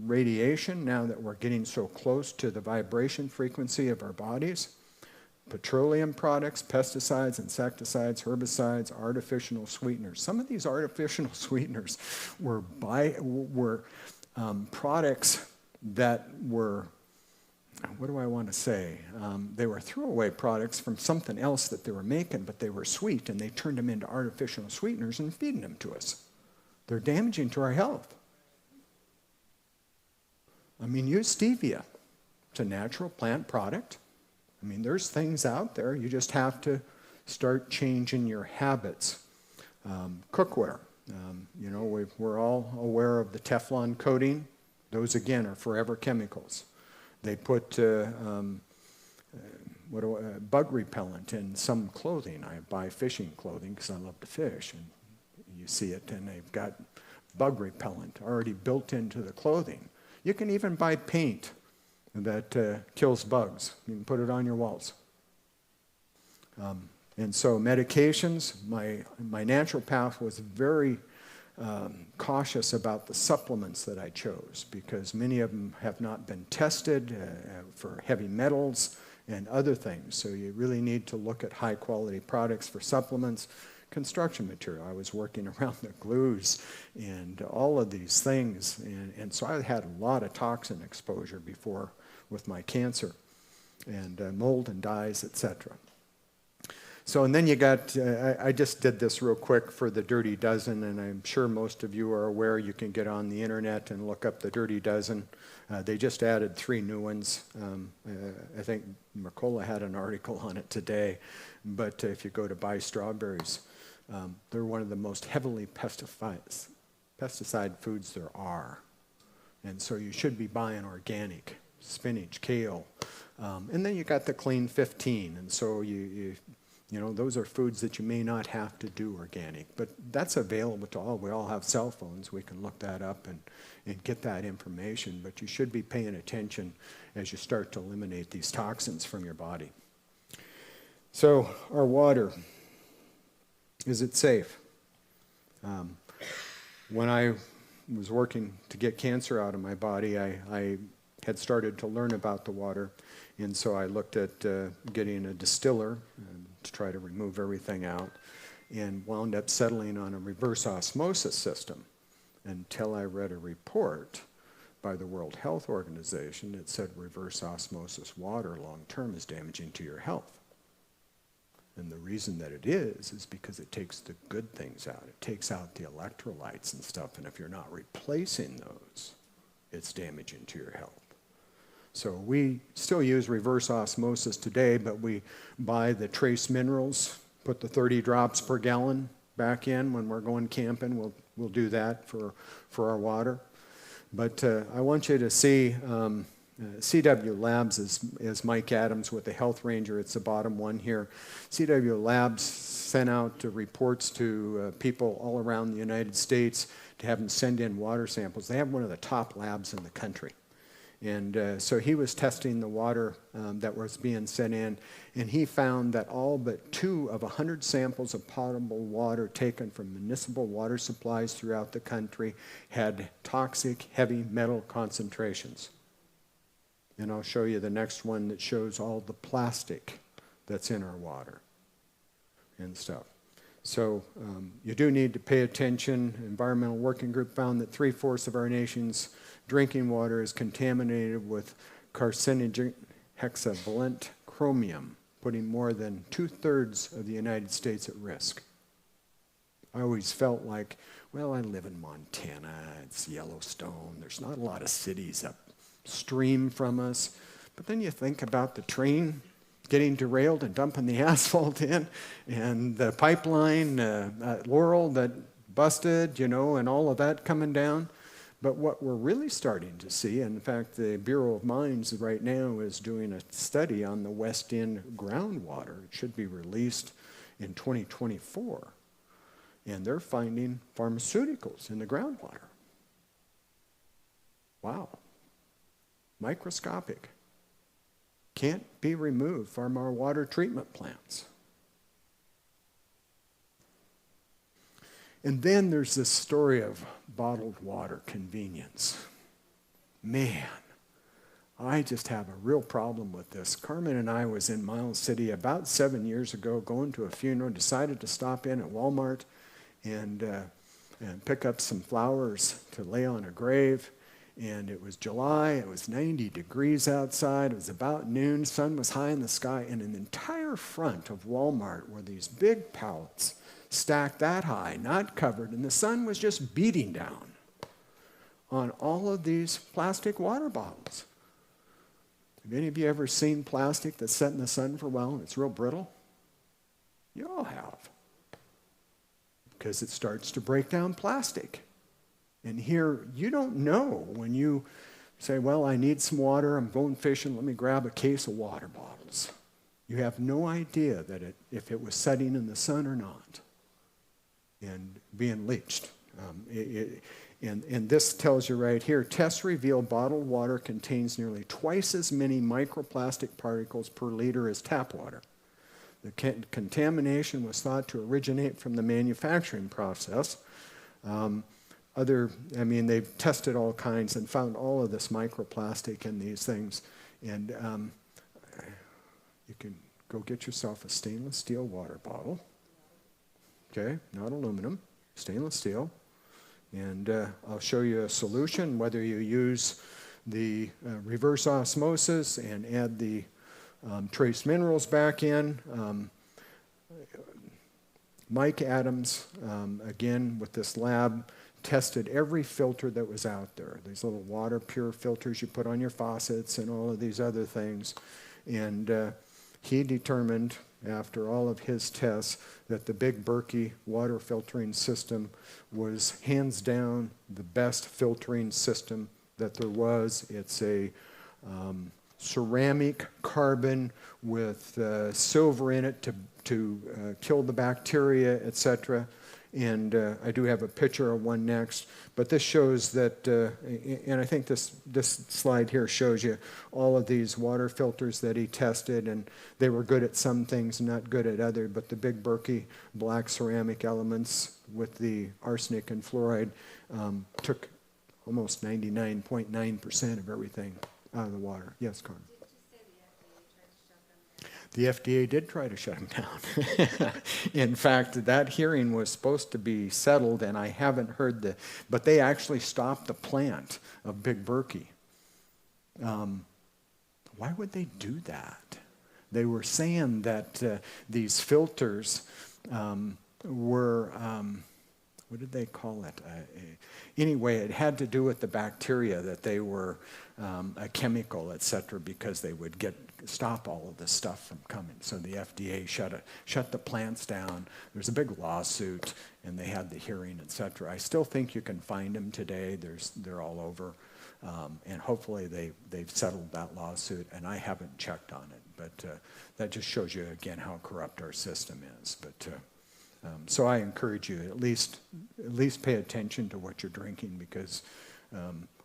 radiation now that we're getting so close to the vibration frequency of our bodies. Petroleum products, pesticides, insecticides, herbicides, artificial sweeteners. Some of these artificial sweeteners were products that were, what do I want to say? They were throwaway products from something else that they were making, but they were sweet, and they turned them into artificial sweeteners and feeding them to us. They're damaging to our health. I mean, use stevia. It's a natural plant product. I mean, there's things out there. You just have to start changing your habits. Cookware. We're all aware of the Teflon coating. Those, again, are forever chemicals. They put bug repellent in some clothing. I buy fishing clothing because I love to fish. And you see it, and they've got bug repellent already built into the clothing. You can even buy paint that kills bugs. You can put it on your walls. And so medications, my naturopath was very cautious about the supplements that I chose because many of them have not been tested for heavy metals and other things. So you really need to look at high quality products for supplements. Construction material. I was working around the glues and all of these things. And so I had a lot of toxin exposure before with my cancer and mold and dyes, etc. So, and then you got, I just did this real quick for the Dirty Dozen, and I'm sure most of you are aware you can get on the internet and look up the Dirty Dozen. They just added 3 new ones. I think Mercola had an article on it today. But if you go to buy strawberries, they're one of the most heavily pesticide foods there are. And so you should be buying organic, spinach, kale. And then you got the Clean 15. And so those are foods that you may not have to do organic. But that's available to all. We all have cell phones. We can look that up and get that information. But you should be paying attention as you start to eliminate these toxins from your body. So our water, is it safe? When I was working to get cancer out of my body, I had started to learn about the water. And so I looked at getting a distiller to try to remove everything out and wound up settling on a reverse osmosis system until I read a report by the World Health Organization that said reverse osmosis water long-term is damaging to your health. And the reason that it is because it takes the good things out. It takes out the electrolytes and stuff, and if you're not replacing those, it's damaging to your health. So we still use reverse osmosis today, but we buy the trace minerals, put the 30 drops per gallon back in when we're going camping. We'll do that for our water. But I want you to see CW Labs is Mike Adams with the Health Ranger. It's the bottom one here. CW Labs sent out reports to people all around the United States to have them send in water samples. They have one of the top labs in the country. And so he was testing the water that was being sent in, and he found that all but 2 of 100 samples of potable water taken from municipal water supplies throughout the country had toxic heavy metal concentrations. And I'll show you the next one that shows all the plastic that's in our water and stuff. So you do need to pay attention. Environmental Working Group found that 3/4 of our nation's drinking water is contaminated with carcinogen hexavalent chromium, putting more than 2/3 of the United States at risk. I always felt like, well, I live in Montana, it's Yellowstone, there's not a lot of cities upstream from us. But then you think about the train getting derailed and dumping the asphalt in, and the pipeline at Laurel that busted, and all of that coming down. But what we're really starting to see, and in fact, the Bureau of Mines right now is doing a study on the West End groundwater. It should be released in 2024. And they're finding pharmaceuticals in the groundwater. Wow. Microscopic. Can't be removed from our water treatment plants. And then there's this story of bottled water convenience. Man, I just have a real problem with this. Carmen and I was in Miles City about 7 years ago going to a funeral, decided to stop in at Walmart and pick up some flowers to lay on a grave. And it was July, it was 90 degrees outside, it was about noon, sun was high in the sky, and in the entire front of Walmart were these big pallets stacked that high, not covered, and the sun was just beating down on all of these plastic water bottles. Have any of you ever seen plastic that's set in the sun for a while and it's real brittle? You all have. Because it starts to break down plastic. And here, you don't know when you say, well, I need some water, I'm going fishing, let me grab a case of water bottles. You have no idea that if it was setting in the sun or not and being leached. And this tells you right here, tests reveal bottled water contains nearly twice as many microplastic particles per liter as tap water. The contamination was thought to originate from the manufacturing process. They've tested all kinds and found all of this microplastic in these things. And you can go get yourself a stainless steel water bottle. Okay, not aluminum, stainless steel. And I'll show you a solution, whether you use the reverse osmosis and add the trace minerals back in. Mike Adams, again, with this lab, tested every filter that was out there. These little water pure filters you put on your faucets and all of these other things. And he determined, after all of his tests, that the Big Berkey water filtering system was hands down the best filtering system that there was. It's a ceramic carbon with silver in it to kill the bacteria, etc. And I do have a picture of one next, but this shows that, and I think this slide here shows you all of these water filters that he tested, and they were good at some things, not good at other, but the Big Berkey black ceramic elements with the arsenic and fluoride took almost 99.9% of everything out of the water. Yes, Carmen? The FDA did try to shut him down. In fact, that hearing was supposed to be settled, and I haven't heard but they actually stopped the plant of Big Berkey. Why would they do that? They were saying that these filters were, what did they call it? Anyway, it had to do with the bacteria, that they were a chemical, etc., because they would stop all of this stuff from coming. So the FDA shut the plants down. There's a big lawsuit, and they had the hearing, etc. I still think you can find them today. They're all over, and hopefully they've settled that lawsuit. And I haven't checked on it, but that just shows you again how corrupt our system is. But so I encourage you at least pay attention to what you're drinking, because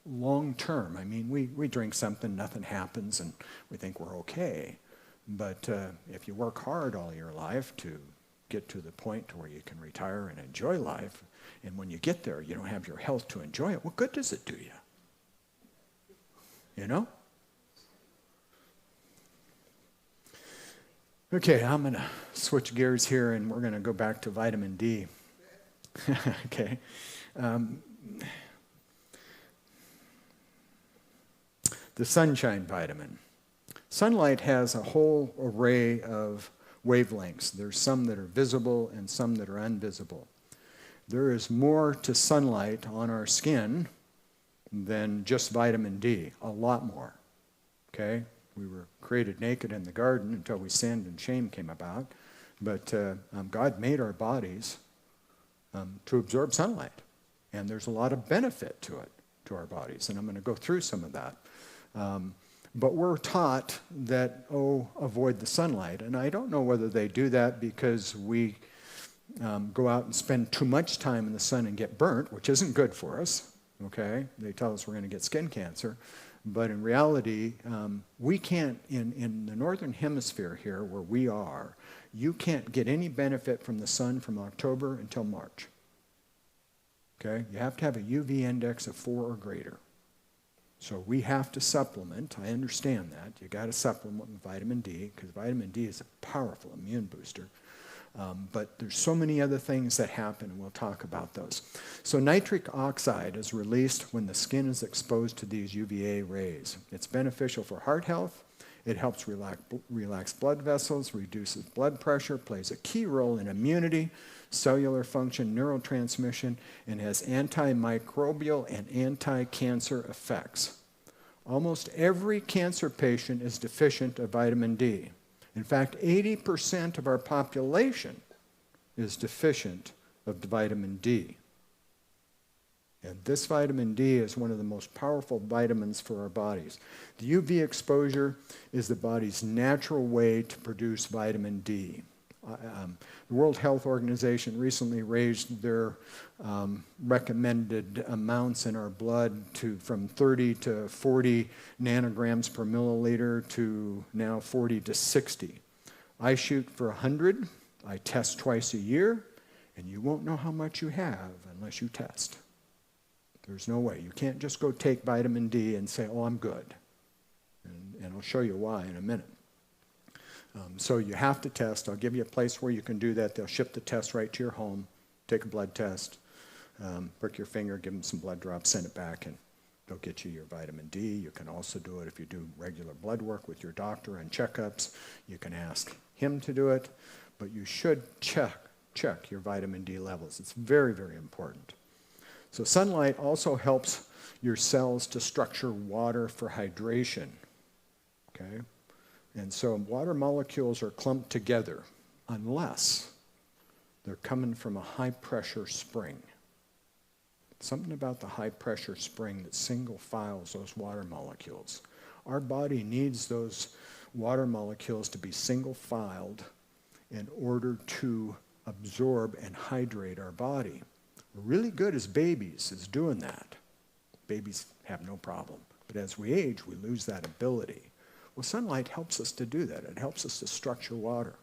long term, I mean, we drink something, nothing happens, and we think we're okay. But if you work hard all your life to get to the point to where you can retire and enjoy life, and when you get there, you don't have your health to enjoy it, what good does it do you? You know? Okay, I'm going to switch gears here, and we're going to go back to vitamin D. Okay. The sunshine vitamin. Sunlight has a whole array of wavelengths. There's some that are visible and some that are invisible. There is more to sunlight on our skin than just vitamin D, a lot more. Okay? We were created naked in the garden until we sinned and shame came about. But God made our bodies to absorb sunlight. And there's a lot of benefit to it, to our bodies. And I'm going to go through some of that. But we're taught that, avoid the sunlight. And I don't know whether they do that because we go out and spend too much time in the sun and get burnt, which isn't good for us. Okay? They tell us we're going to get skin cancer. But in reality, we can't, in the northern hemisphere here where we are, you can't get any benefit from the sun from October until March. Okay? You have to have a UV index of 4 or greater. So we have to supplement. I understand that. You got to supplement with vitamin D, because vitamin D is a powerful immune booster. But there's so many other things that happen, and we'll talk about those. So nitric oxide is released when the skin is exposed to these UVA rays. It's beneficial for heart health. It helps relax blood vessels, reduces blood pressure, plays a key role in immunity, cellular function, neurotransmission, and has antimicrobial and anti-cancer effects. Almost every cancer patient is deficient of vitamin D. In fact, 80% of our population is deficient of vitamin D. And this vitamin D is one of the most powerful vitamins for our bodies. The UV exposure is the body's natural way to produce vitamin D. The World Health Organization recently raised their recommended amounts in our blood from 30 to 40 nanograms per milliliter to now 40 to 60. I shoot for 100. I test twice a year, and you won't know how much you have unless you test. There's no way. You can't just go take vitamin D and say, oh, I'm good. And I'll show you why in a minute. So you have to test. I'll give you a place where you can do that. They'll ship the test right to your home. Take a blood test. Prick your finger, give them some blood drops, send it back, and they'll get you your vitamin D. You can also do it if you do regular blood work with your doctor and checkups. You can ask him to do it. But you should check your vitamin D levels. It's very, very important. So sunlight also helps your cells to structure water for hydration, okay? And so water molecules are clumped together unless they're coming from a high-pressure spring. Something about the high-pressure spring that single files those water molecules. Our body needs those water molecules to be single-filed in order to absorb and hydrate our body. We're really good as babies is doing that. Babies have no problem. But as we age, we lose that ability. Well, sunlight helps us to do that. It helps us to structure water.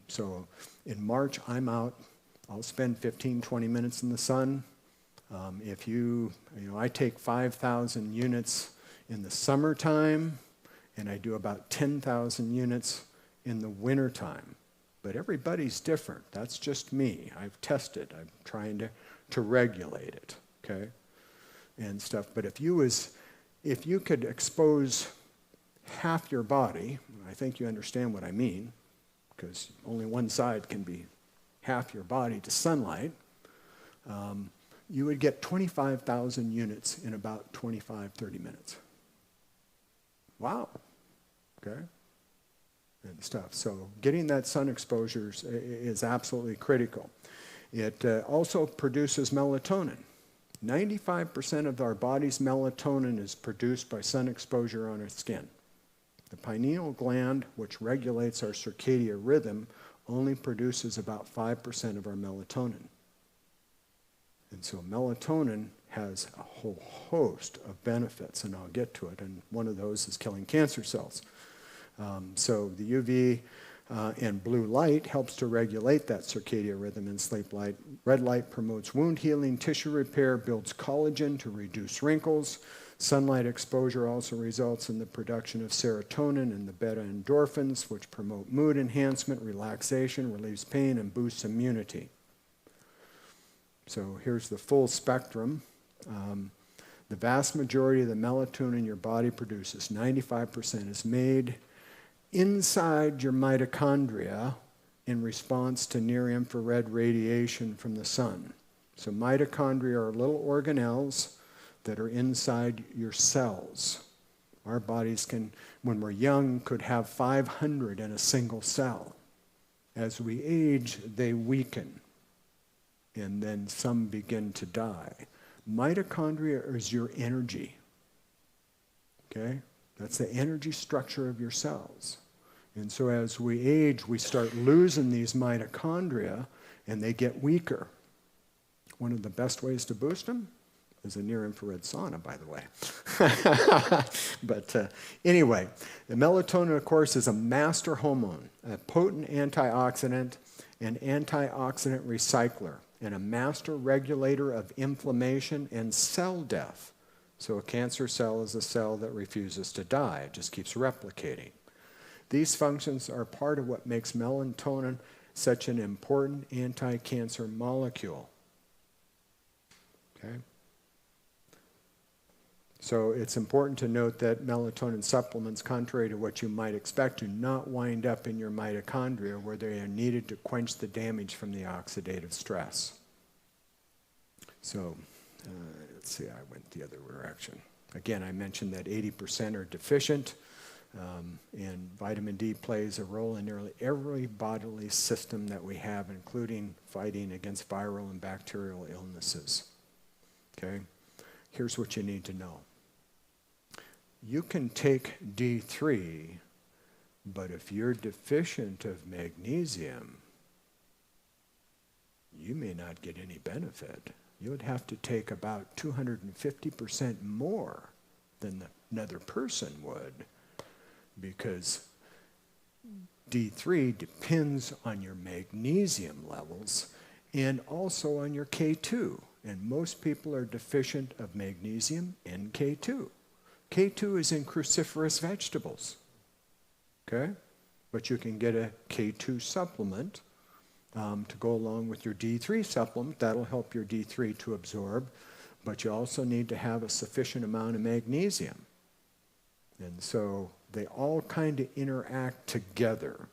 So in March, I'm out. I'll spend 15, 20 minutes in the sun. I take 5,000 units in the summertime, and I do about 10,000 units in the wintertime. But everybody's different. That's just me. I've tested. I'm trying to regulate it, okay, and stuff. But if you could expose half your body, I think you understand what I mean, because only one side can be half your body to sunlight, you would get 25,000 units in about 25, 30 minutes. Wow, okay? And stuff. So getting that sun exposure is absolutely critical. It also produces melatonin. 95% of our body's melatonin is produced by sun exposure on our skin. The pineal gland, which regulates our circadian rhythm, only produces about 5% of our melatonin. And so melatonin has a whole host of benefits, and I'll get to it, and one of those is killing cancer cells. So the UV and blue light helps to regulate that circadian rhythm in sleep light. Red light promotes wound healing, tissue repair, builds collagen to reduce wrinkles. Sunlight exposure also results in the production of serotonin and the beta endorphins, which promote mood enhancement, relaxation, relieves pain, and boosts immunity. So here's the full spectrum. The vast majority of the melatonin your body produces, 95%, is made inside your mitochondria in response to near-infrared radiation from the sun. So mitochondria are little organelles that are inside your cells. Our bodies can, when we're young, could have 500 in a single cell. As we age, they weaken, and then some begin to die. Mitochondria is your energy, okay? That's the energy structure of your cells. And so as we age, we start losing these mitochondria, and they get weaker. One of the best ways to boost them is a near-infrared sauna, by the way. But anyway, the melatonin, of course, is a master hormone, a potent antioxidant, an antioxidant recycler, and a master regulator of inflammation and cell death. So a cancer cell is a cell that refuses to die. It just keeps replicating. These functions are part of what makes melatonin such an important anti-cancer molecule. Okay? So it's important to note that melatonin supplements, contrary to what you might expect, do not wind up in your mitochondria where they are needed to quench the damage from the oxidative stress. So let's see, I went the other direction. Again, I mentioned that 80% are deficient, and vitamin D plays a role in nearly every bodily system that we have, including fighting against viral and bacterial illnesses. Okay? Here's what you need to know. You can take D3, but if you're deficient of magnesium, you may not get any benefit. You would have to take about 250% more than another person would, because D3 depends on your magnesium levels and also on your K2. And most people are deficient of magnesium and K2. K2 is in cruciferous vegetables, okay? But you can get a K2 supplement to go along with your D3 supplement. That'll help your D3 to absorb, but you also need to have a sufficient amount of magnesium. And so they all kind of interact together.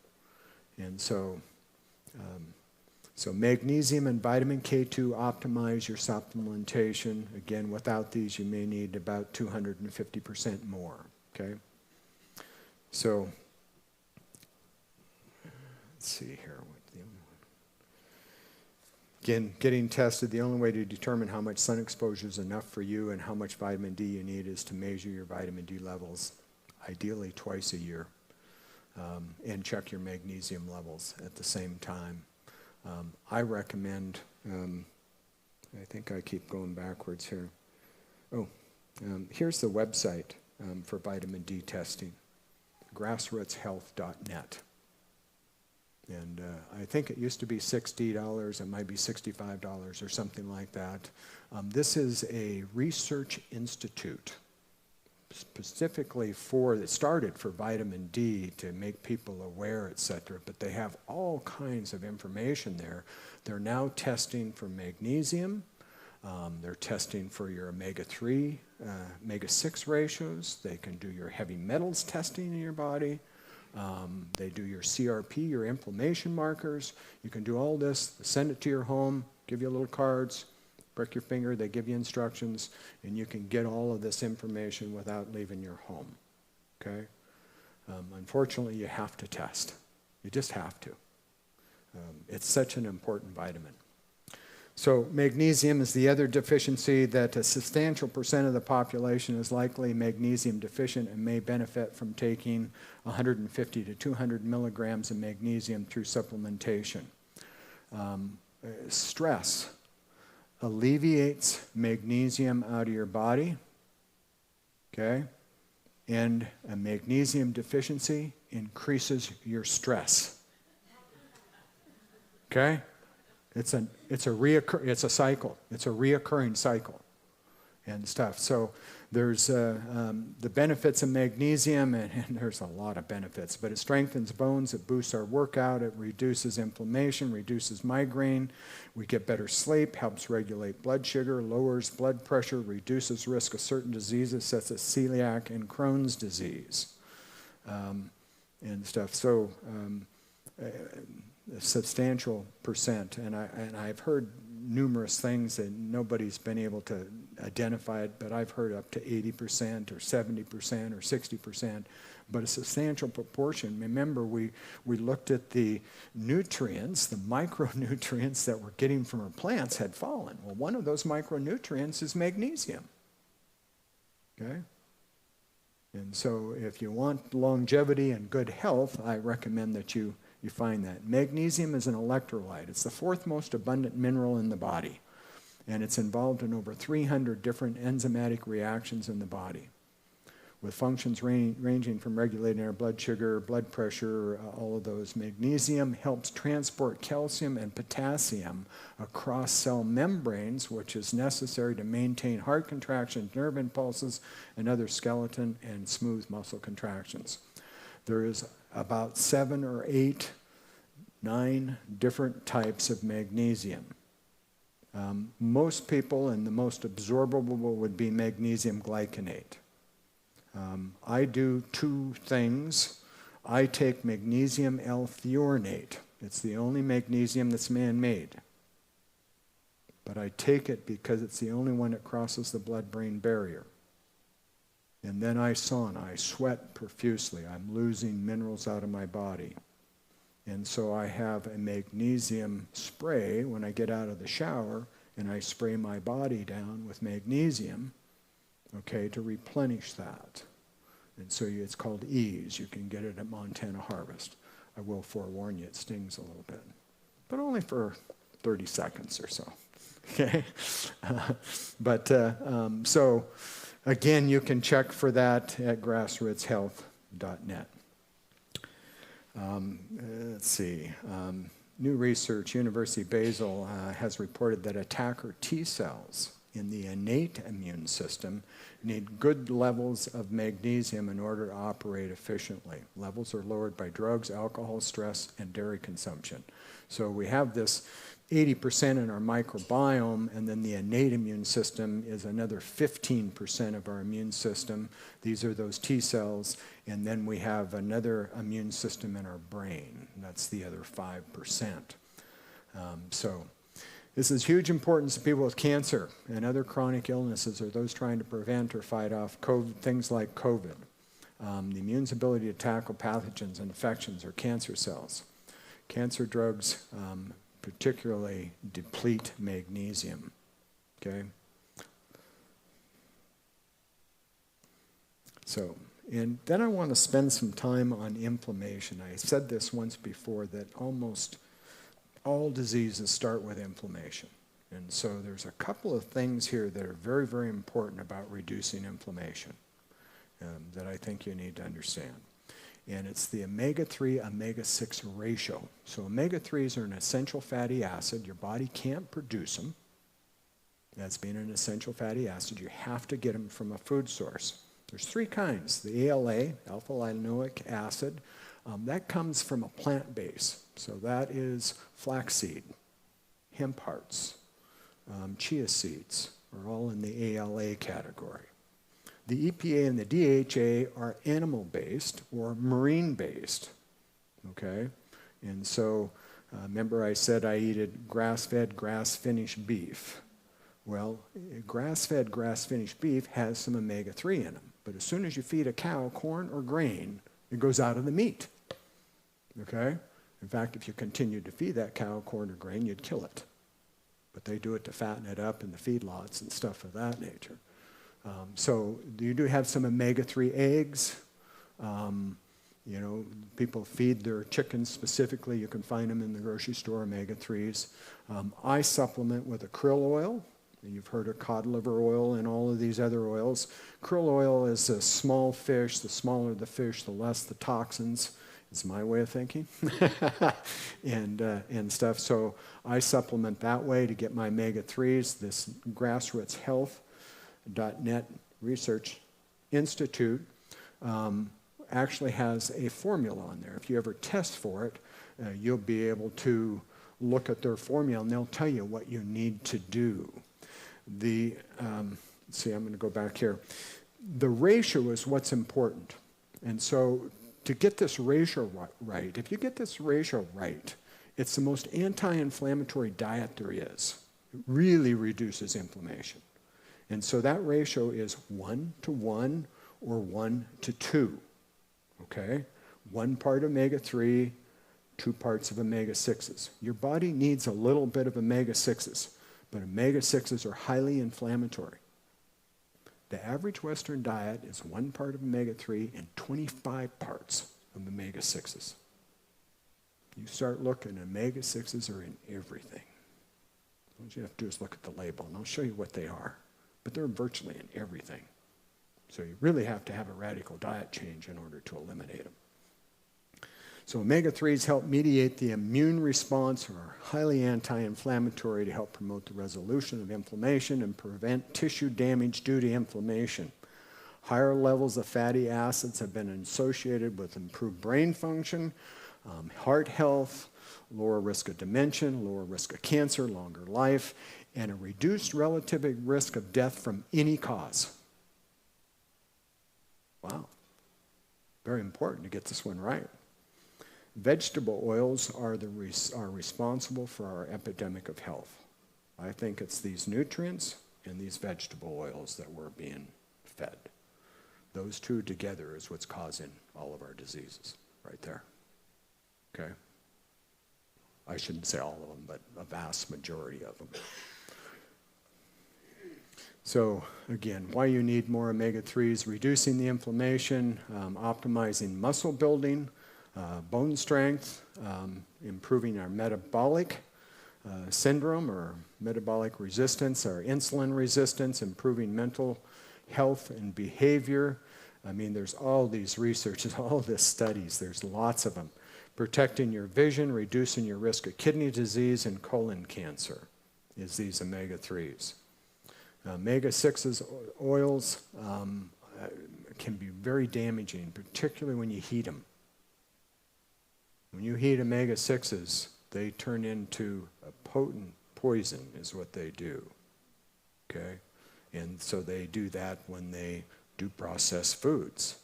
And so, so magnesium and vitamin K2 optimize your supplementation. Again, without these, you may need about 250% more, okay? So, let's see here. Again, getting tested, the only way to determine how much sun exposure is enough for you and how much vitamin D you need is to measure your vitamin D levels, ideally twice a year, and check your magnesium levels at the same time. I recommend, I think I keep going backwards here. Here's the website for vitamin D testing, grassrootshealth.net. And I think it used to be $60, it might be $65 or something like that. This is a research institute specifically it started for vitamin D to make people aware, etc. But they have all kinds of information there. They're now testing for magnesium. They're testing for your omega-3, omega-6 ratios. They can do your heavy metals testing in your body. They do your CRP, your inflammation markers. You can do all this, send it to your home, give you little cards, prick your finger, they give you instructions, and you can get all of this information without leaving your home, okay? Unfortunately, you have to test. You just have to. It's such an important vitamin. So magnesium is the other deficiency that a substantial percent of the population is likely magnesium deficient and may benefit from taking 150 to 200 milligrams of magnesium through supplementation. Stress alleviates magnesium out of your body, okay? And a magnesium deficiency increases your stress, okay? It's a cycle. It's a reoccurring cycle and stuff. So there's the benefits of magnesium, and there's a lot of benefits, but it strengthens bones, it boosts our workout, it reduces inflammation, reduces migraine, we get better sleep, helps regulate blood sugar, lowers blood pressure, reduces risk of certain diseases such as celiac and Crohn's disease and stuff. So a substantial percent, and I've heard numerous things that nobody's been able to identify it, but I've heard up to 80% or 70% or 60%, but a substantial proportion. Remember, we looked at the nutrients, the micronutrients that we're getting from our plants had fallen. Well, one of those micronutrients is magnesium, okay? And so if you want longevity and good health, I recommend that you find that. Magnesium is an electrolyte. It's the fourth most abundant mineral in the body. And it's involved in over 300 different enzymatic reactions in the body, with functions ranging from regulating our blood sugar, blood pressure, all of those. Magnesium helps transport calcium and potassium across cell membranes, which is necessary to maintain heart contractions, nerve impulses, and other skeleton and smooth muscle contractions. There is about 7 or 8, 9 different types of magnesium. Most people, and the most absorbable would be magnesium glycinate. I do two things. I take magnesium L-threonate. It's the only magnesium that's man-made. But I take it because it's the only one that crosses the blood-brain barrier. And then I sauna. I sweat profusely. I'm losing minerals out of my body. And so I have a magnesium spray when I get out of the shower, and I spray my body down with magnesium, okay, to replenish that. And so it's called Ease. You can get it at Montana Harvest. I will forewarn you, it stings a little bit, but only for 30 seconds or so. Okay? So, again, you can check for that at grassrootshealth.net. Let's see. New research, University of Basel has reported that attacker T cells in the innate immune system need good levels of magnesium in order to operate efficiently. Levels are lowered by drugs, alcohol, stress, and dairy consumption. So we have this 80% in our microbiome, and then the innate immune system is another 15% of our immune system. These are those T cells, and then we have another immune system in our brain. That's the other 5%. So this is huge importance to people with cancer and other chronic illnesses, or those trying to prevent or fight off COVID, things like COVID. The immune's ability to tackle pathogens and infections or cancer cells. Cancer drugs particularly deplete magnesium, okay? So, and then I want to spend some time on inflammation. I said this once before, that almost all diseases start with inflammation. And so there's a couple of things here that are very, very important about reducing inflammation that I think you need to understand. And it's the omega-3, omega-6 ratio. So omega-3s are an essential fatty acid. Your body can't produce them. That's being an essential fatty acid. You have to get them from a food source. There's three kinds. The ALA, alpha-linoleic acid, that comes from a plant base. So that is flaxseed, hemp hearts, chia seeds are all in the ALA category. The EPA and the DHA are animal-based or marine-based, okay? And so, remember I said I eat grass-fed, grass-finished beef. Well, grass-fed, grass-finished beef has some omega-3 in them. But as soon as you feed a cow corn or grain, it goes out of the meat, okay? In fact, if you continued to feed that cow corn or grain, you'd kill it. But they do it to fatten it up in the feedlots and stuff of that nature. So you do have some omega-3 eggs. You know, people feed their chickens specifically. You can find them in the grocery store, omega-3s. I supplement with a krill oil. You've heard of cod liver oil and all of these other oils. Krill oil is a small fish. The smaller the fish, the less the toxins. It's my way of thinking. and stuff. So I supplement that way to get my omega-3s. This grassrootshealth.net Research Institute actually has a formula on there. If you ever test for it, you'll be able to look at their formula and they'll tell you what you need to do. Let's see, I'm going to go back here. The ratio is what's important. And so to get this ratio right, if you get this ratio right, it's the most anti-inflammatory diet there is. It really reduces inflammation. And so that ratio is 1:1 or 1:2, okay? 1 part omega-3, 2 parts of omega-6s. Your body needs a little bit of omega-6s, but omega-6s are highly inflammatory. The average Western diet is 1 part of omega-3 and 25 parts of omega-6s. You start looking, omega-6s are in everything. All you have to do is look at the label, and I'll show you what they are. But they're virtually in everything. So you really have to have a radical diet change in order to eliminate them. So omega-3s help mediate the immune response, or are highly anti-inflammatory to help promote the resolution of inflammation and prevent tissue damage due to inflammation. Higher levels of fatty acids have been associated with improved brain function, heart health, lower risk of dementia, lower risk of cancer, longer life, and a reduced relative risk of death from any cause. Wow. Very important to get this one right. Vegetable oils are responsible for our epidemic of health. I think it's these nutrients and these vegetable oils that we're being fed. Those two together is what's causing all of our diseases, right there. Okay? I shouldn't say all of them, but a vast majority of them. So, again, why you need more omega-3s: reducing the inflammation, optimizing muscle building, bone strength, improving our metabolic syndrome or metabolic resistance, our insulin resistance, improving mental health and behavior. I mean, there's all these researches, all these studies, there's lots of them. Protecting your vision, reducing your risk of kidney disease and colon cancer is these omega-3s. Omega-6 oils can be very damaging, particularly when you heat them. When you heat omega-6s, they turn into a potent poison is what they do, okay? And so they do that when they do processed foods,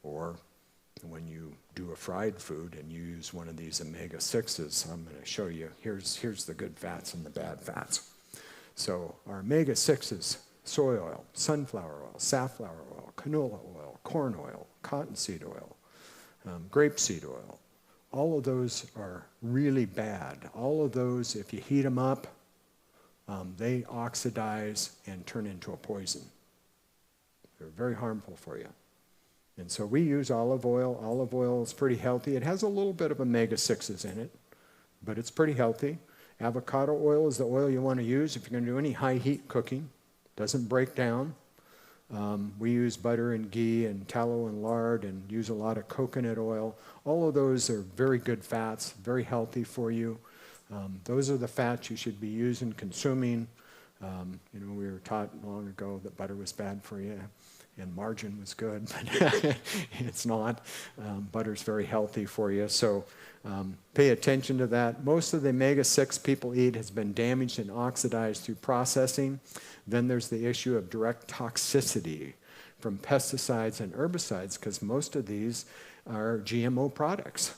or when you do a fried food and you use one of these omega-6s. I'm going to show you, here's the good fats and the bad fats. So our omega-6s: soy oil, sunflower oil, safflower oil, canola oil, corn oil, cottonseed oil, grapeseed oil. All of those are really bad. All of those, if you heat them up, they oxidize and turn into a poison. They're very harmful for you. And so we use olive oil. Olive oil is pretty healthy. It has a little bit of omega-6s in it, but it's pretty healthy. Avocado oil is the oil you want to use if you're going to do any high heat cooking. Doesn't break down. We use butter and ghee and tallow and lard and use a lot of coconut oil. All of those are very good fats, very healthy for you. Those are the fats you should be using, consuming. We were taught long ago that butter was bad for you and margarine was good, but it's not. Butter's very healthy for you, so pay attention to that. Most of the omega-6 people eat has been damaged and oxidized through processing. Then there's the issue of direct toxicity from pesticides and herbicides, because most of these are GMO products.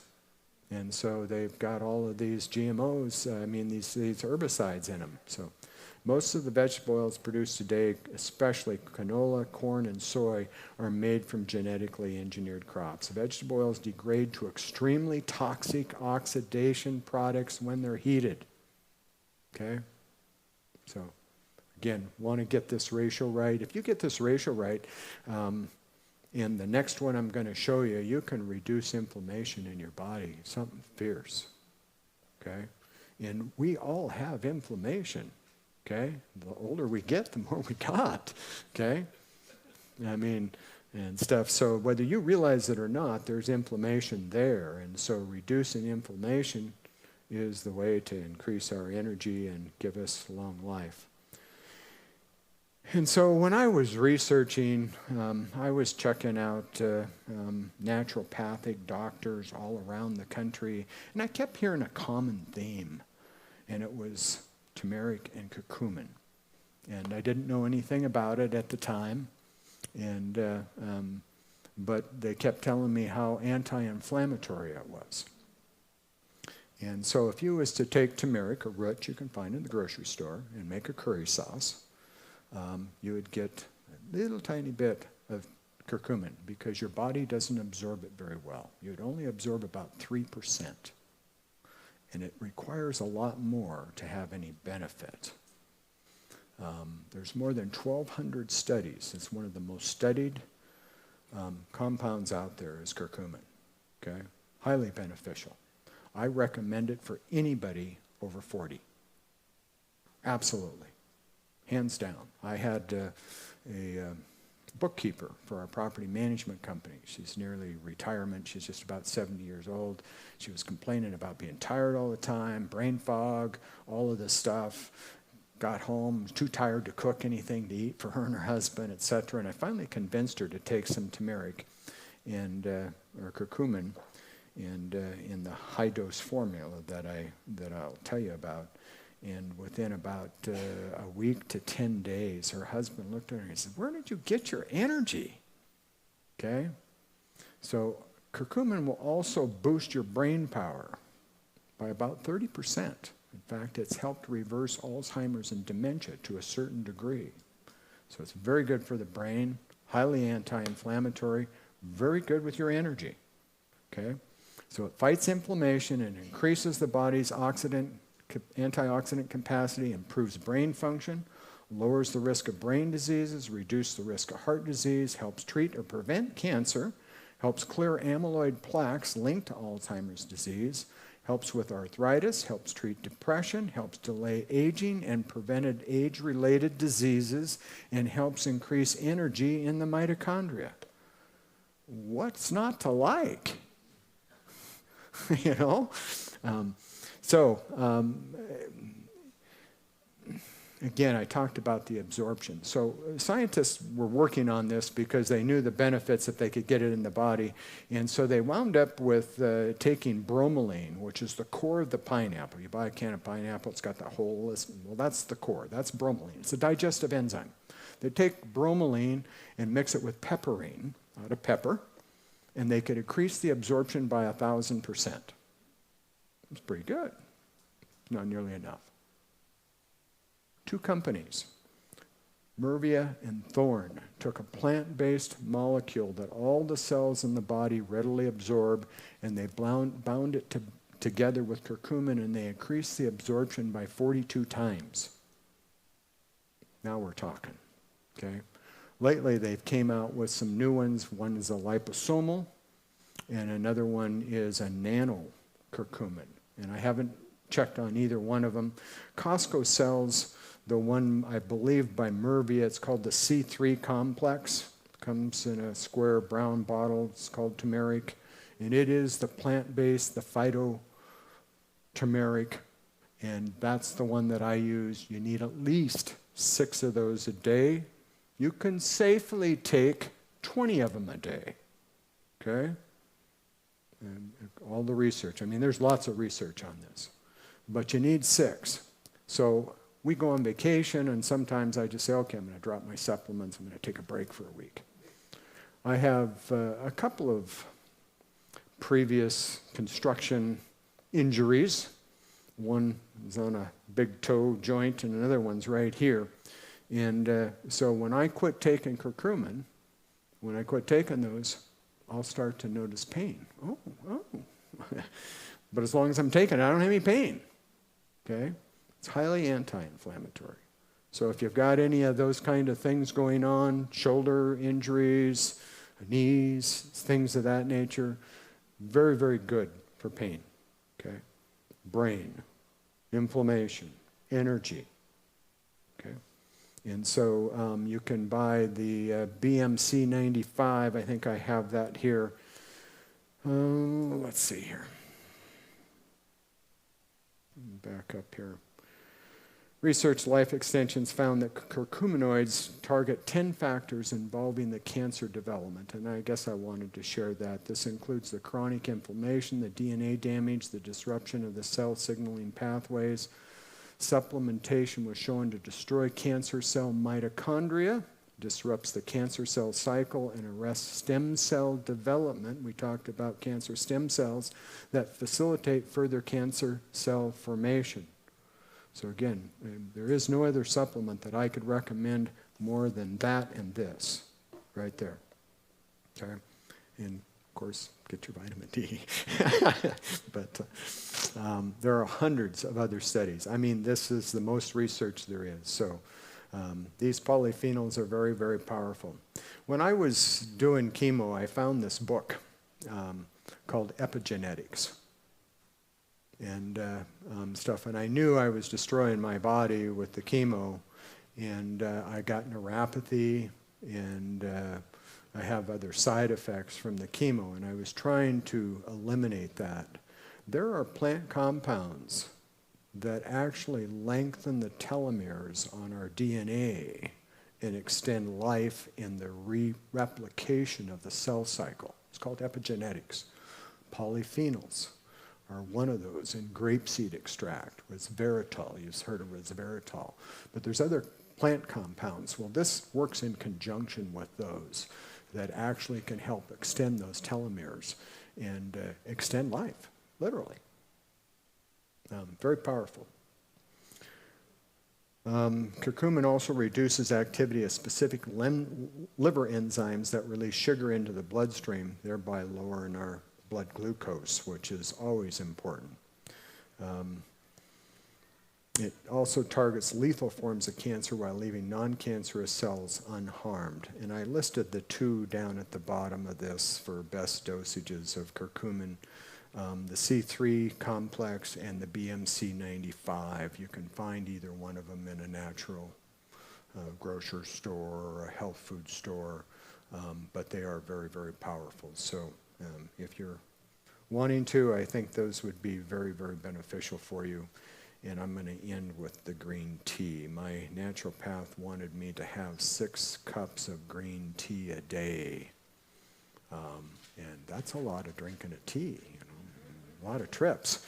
And so they've got all of these GMOs, these herbicides in them. So most of the vegetable oils produced today, especially canola, corn, and soy, are made from genetically engineered crops. Vegetable oils degrade to extremely toxic oxidation products when they're heated. Okay? So, again, want to get this ratio right. If you get this ratio right, in the next one I'm going to show you, you can reduce inflammation in your body, something fierce. Okay? And we all have inflammation. Okay? The older we get, the more we got. Okay? And stuff. So whether you realize it or not, there's inflammation there. And so reducing inflammation is the way to increase our energy and give us long life. And so when I was researching, I was checking out naturopathic doctors all around the country, and I kept hearing a common theme, and it was turmeric and curcumin. And I didn't know anything about it at the time, and but they kept telling me how anti-inflammatory it was. And so if you was to take turmeric, a root you can find in the grocery store, and make a curry sauce, you would get a little tiny bit of curcumin, because your body doesn't absorb it very well. You'd only absorb about 3%. And it requires a lot more to have any benefit. There's more than 1,200 studies. It's one of the most studied compounds out there is curcumin. Okay? Highly beneficial. I recommend it for anybody over 40. Absolutely. Hands down. I had a bookkeeper for our property management company. She's nearly retirement. She's just about 70 years old. She was complaining about being tired all the time, brain fog, all of this stuff. Got home, too tired to cook anything to eat for her and her husband, etc. And I finally convinced her to take some turmeric and or curcumin and in the high dose formula that I'll tell you about. And within about a week to 10 days, her husband looked at her and he said, "Where did you get your energy?" Okay? So curcumin will also boost your brain power by about 30%. In fact, it's helped reverse Alzheimer's and dementia to a certain degree. So it's very good for the brain, highly anti-inflammatory, very good with your energy. Okay? So it fights inflammation and increases the body's antioxidant capacity, improves brain function, lowers the risk of brain diseases, reduces the risk of heart disease, helps treat or prevent cancer, helps clear amyloid plaques linked to Alzheimer's disease, helps with arthritis, helps treat depression, helps delay aging and prevented age-related diseases, and helps increase energy in the mitochondria. What's not to like? You know? Again, I talked about the absorption. So scientists were working on this because they knew the benefits if they could get it in the body. And so they wound up with taking bromelain, which is the core of the pineapple. You buy a can of pineapple, it's got that whole list. Well, that's the core. That's bromelain. It's a digestive enzyme. They take bromelain and mix it with pepperine out of pepper, and they could increase the absorption by 1,000%. It's pretty good. Not nearly enough. Two companies, Mervia and Thorne, took a plant-based molecule that all the cells in the body readily absorb, and they bound it together with curcumin, and they increased the absorption by 42 times. Now we're talking, okay? Lately, they've came out with some new ones. One is a liposomal, and another one is a nano curcumin. And I haven't checked on either one of them. Costco sells the one, I believe, by Mervia. It's called the C3 complex. Comes in a square brown bottle. It's called turmeric. And it is the plant-based, the phytoturmeric. And that's the one that I use. You need at least 6 of those a day. You can safely take 20 of them a day. Okay? And all the research. I mean, there's lots of research on this. But you need 6. So we go on vacation, and sometimes I just say, okay, I'm going to drop my supplements. I'm going to take a break for a week. I have a couple of previous construction injuries. One is on a big toe joint, and another one's right here. And so when I quit taking curcumin, when I quit taking those, I'll start to notice pain. Oh. But as long as I'm taking it, I don't have any pain. Okay? It's highly anti-inflammatory. So if you've got any of those kind of things going on, shoulder injuries, knees, things of that nature, very, very good for pain. Okay? Brain, inflammation, energy. Okay? And so you can buy the BMC 95. I think I have that here. Let's see here. Back up here. Research Life Extensions found that curcuminoids target 10 factors involving the cancer development, and I guess I wanted to share that. This includes the chronic inflammation, the DNA damage, the disruption of the cell signaling pathways. Supplementation was shown to destroy cancer cell mitochondria, disrupts the cancer cell cycle, and arrests stem cell development. We talked about cancer stem cells that facilitate further cancer cell formation. So again, there is no other supplement that I could recommend more than that and this, right there. Okay? And of course, get your vitamin D. But there are hundreds of other studies. I mean, this is the most research there is. So these polyphenols are very, very powerful. When I was doing chemo, I found this book called Epigenetics. And stuff, and I knew I was destroying my body with the chemo, and I got neuropathy, and I have other side effects from the chemo, and I was trying to eliminate that. There are plant compounds that actually lengthen the telomeres on our DNA and extend life in the replication of the cell cycle. It's called epigenetics. Polyphenols are one of those in grapeseed extract, resveratrol. You've heard of resveratrol. But there's other plant compounds. Well, this works in conjunction with those that actually can help extend those telomeres and extend life, literally. Very powerful. Curcumin also reduces activity of specific liver enzymes that release sugar into the bloodstream, thereby lowering our blood glucose, which is always important. It also targets lethal forms of cancer while leaving non-cancerous cells unharmed. And I listed the two down at the bottom of this for best dosages of curcumin. The C3 complex and the BMC95. You can find either one of them in a natural grocery store or a health food store, but they are very, very powerful. So if you're wanting to, I think those would be very, very beneficial for you. And I'm going to end with the green tea. My naturopath wanted me to have 6 cups of green tea a day. And that's a lot of drinking of tea, a lot of trips.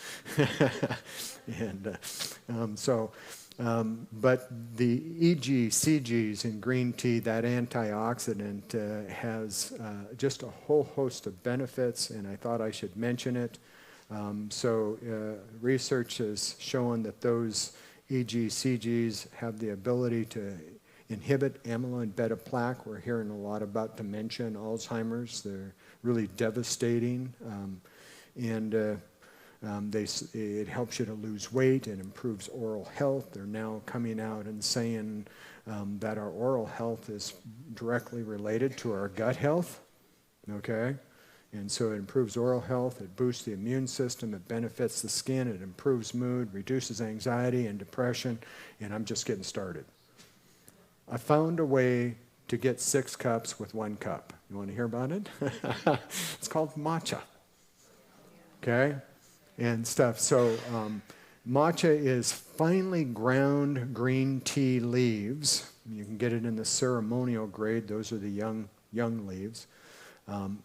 And but the EGCGs in green tea, that antioxidant, has just a whole host of benefits, and I thought I should mention it. Research has shown that those EGCGs have the ability to inhibit amyloid beta plaque. We're hearing a lot about dementia and Alzheimer's. They're really devastating. It helps you to lose weight. It improves oral health. They're now coming out and saying that our oral health is directly related to our gut health. Okay? And so it improves oral health, it boosts the immune system, it benefits the skin, it improves mood, reduces anxiety and depression, and I'm just getting started. I found a way to get 6 cups with 1 cup. You want to hear about it? It's called matcha. Okay? And stuff. So matcha is finely ground green tea leaves. You can get it in the ceremonial grade. Those are the young leaves.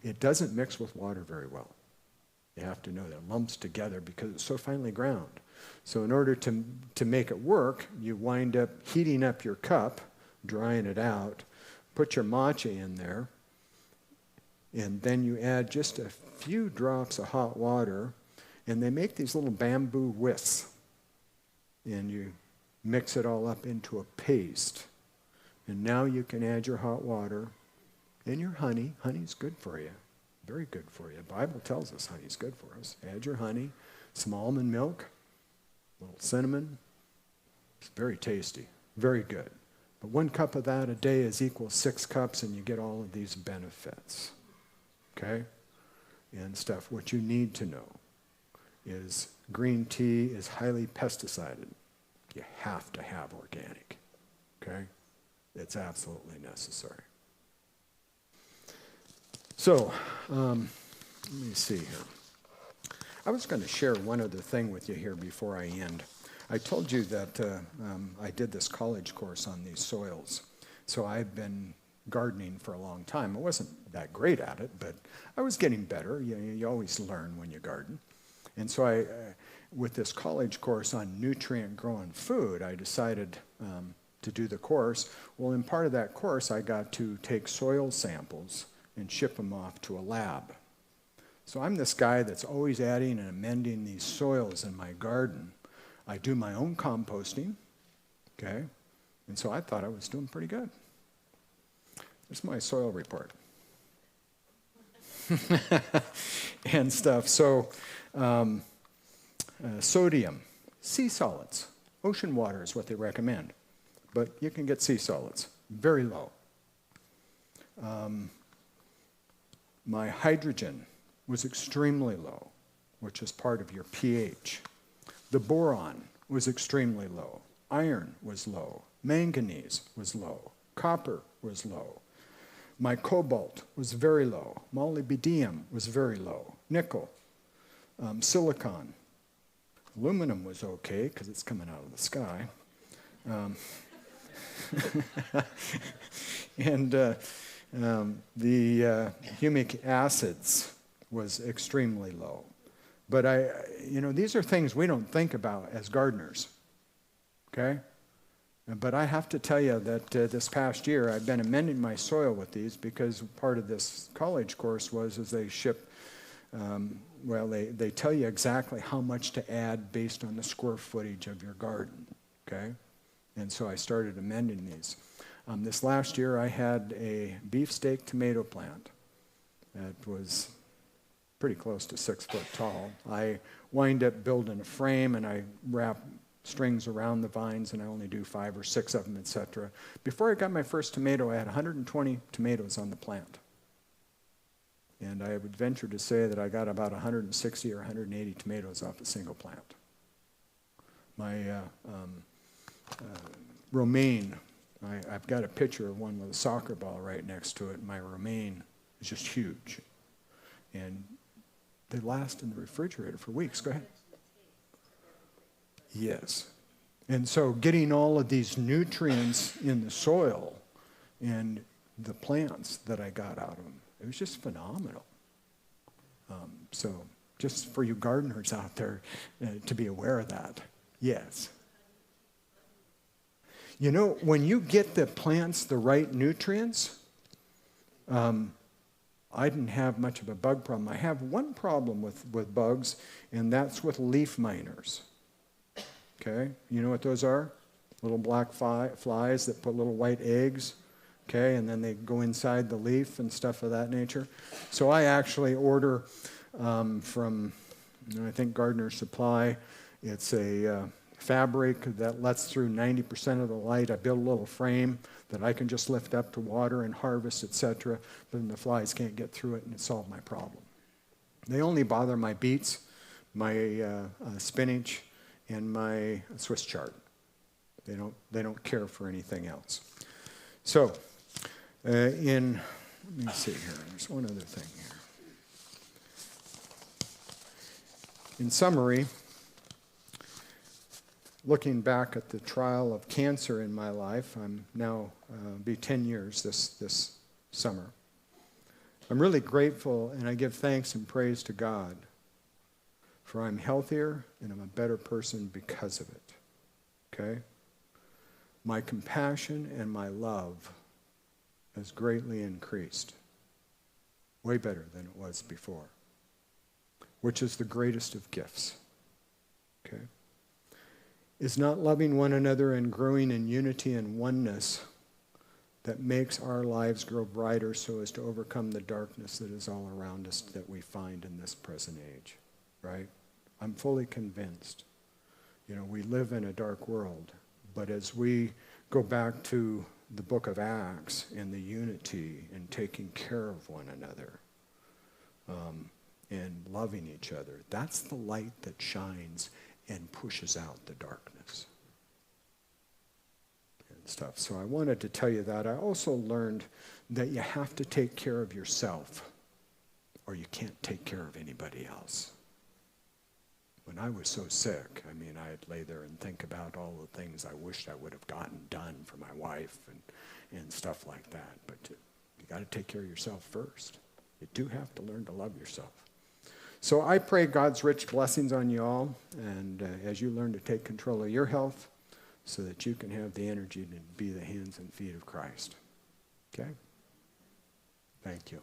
It doesn't mix with water very well. You have to know that. It lumps together because it's so finely ground. So in order to make it work, you wind up heating up your cup, drying it out, put your matcha in there, and then you add just a few drops of hot water, and they make these little bamboo whisks. And you mix it all up into a paste. And now you can add your hot water and your honey. Honey's good for you. Very good for you. The Bible tells us honey's good for us. Add your honey, some almond milk, a little cinnamon. It's very tasty. Very good. But 1 cup of that a day is equal 6 cups, and you get all of these benefits. Okay? And stuff. What you need to know is green tea is highly pesticided. You have to have organic. Okay? It's absolutely necessary. So, let me see here. I was going to share one other thing with you here before I end. I told you that I did this college course on these soils. So I've been gardening for a long time. I wasn't that great at it, but I was getting better. You always learn when you garden. And so with this college course on nutrient-growing food, I decided to do the course. Well, in part of that course, I got to take soil samples and ship them off to a lab. So I'm this guy that's always adding and amending these soils in my garden. I do my own composting, okay? And so I thought I was doing pretty good. There's my soil report. And stuff. So sodium, sea solids. Ocean water is what they recommend. But you can get sea solids, very low. My hydrogen was extremely low, which is part of your pH. The boron was extremely low. Iron was low. Manganese was low. Copper was low. My cobalt was very low. Molybdenum was very low. Nickel, silicon. Aluminum was okay because it's coming out of the sky. And the humic acids was extremely low. But these are things we don't think about as gardeners, okay? But I have to tell you that this past year I've been amending my soil with these because part of this college course was as they ship, they tell you exactly how much to add based on the square footage of your garden, okay? And so I started amending these. This last year I had a beefsteak tomato plant that was pretty close to 6 foot tall. I wind up building a frame and I wrap strings around the vines, and I only do 5 or 6 of them, etc. Before I got my first tomato, I had 120 tomatoes on the plant. And I would venture to say that I got about 160 or 180 tomatoes off a single plant. My romaine, I've got a picture of one with a soccer ball right next to it. My romaine is just huge. And they last in the refrigerator for weeks. Go ahead. Yes. And so getting all of these nutrients in the soil and the plants that I got out of them, it was just phenomenal. So just for you gardeners out there to be aware of that. Yes. You know, when you get the plants the right nutrients, I didn't have much of a bug problem. I have one problem with bugs, and that's with leaf miners. Okay, you know what those are? Little black flies that put little white eggs, okay, and then they go inside the leaf and stuff of that nature. So I actually order from, I think Gardener Supply. It's a fabric that lets through 90% of the light. I build a little frame that I can just lift up to water and harvest, etc. But then the flies can't get through it, and it solved my problem. They only bother my beets, my spinach, and my Swiss chard. They don't care for anything else. So, let me see here. There's one other thing here. In summary, looking back at the trial of cancer in my life, I'm now be 10 years this summer. I'm really grateful, and I give thanks and praise to God, for I'm healthier and I'm a better person because of it. Okay? My compassion and my love has greatly increased. Way better than it was before. Which is the greatest of gifts. Okay? Is not loving one another and growing in unity and oneness that makes our lives grow brighter so as to overcome the darkness that is all around us that we find in this present age. Right? I'm fully convinced. You know, we live in a dark world, but as we go back to the book of Acts and the unity and taking care of one another and loving each other, that's the light that shines and pushes out the darkness and stuff. So I wanted to tell you that. I also learned that you have to take care of yourself or you can't take care of anybody else. When I was so sick, I mean, I'd lay there and think about all the things I wished I would have gotten done for my wife and stuff like that. But you got to take care of yourself first. You do have to learn to love yourself. So I pray God's rich blessings on you all, and as you learn to take control of your health so that you can have the energy to be the hands and feet of Christ. Okay? Thank you.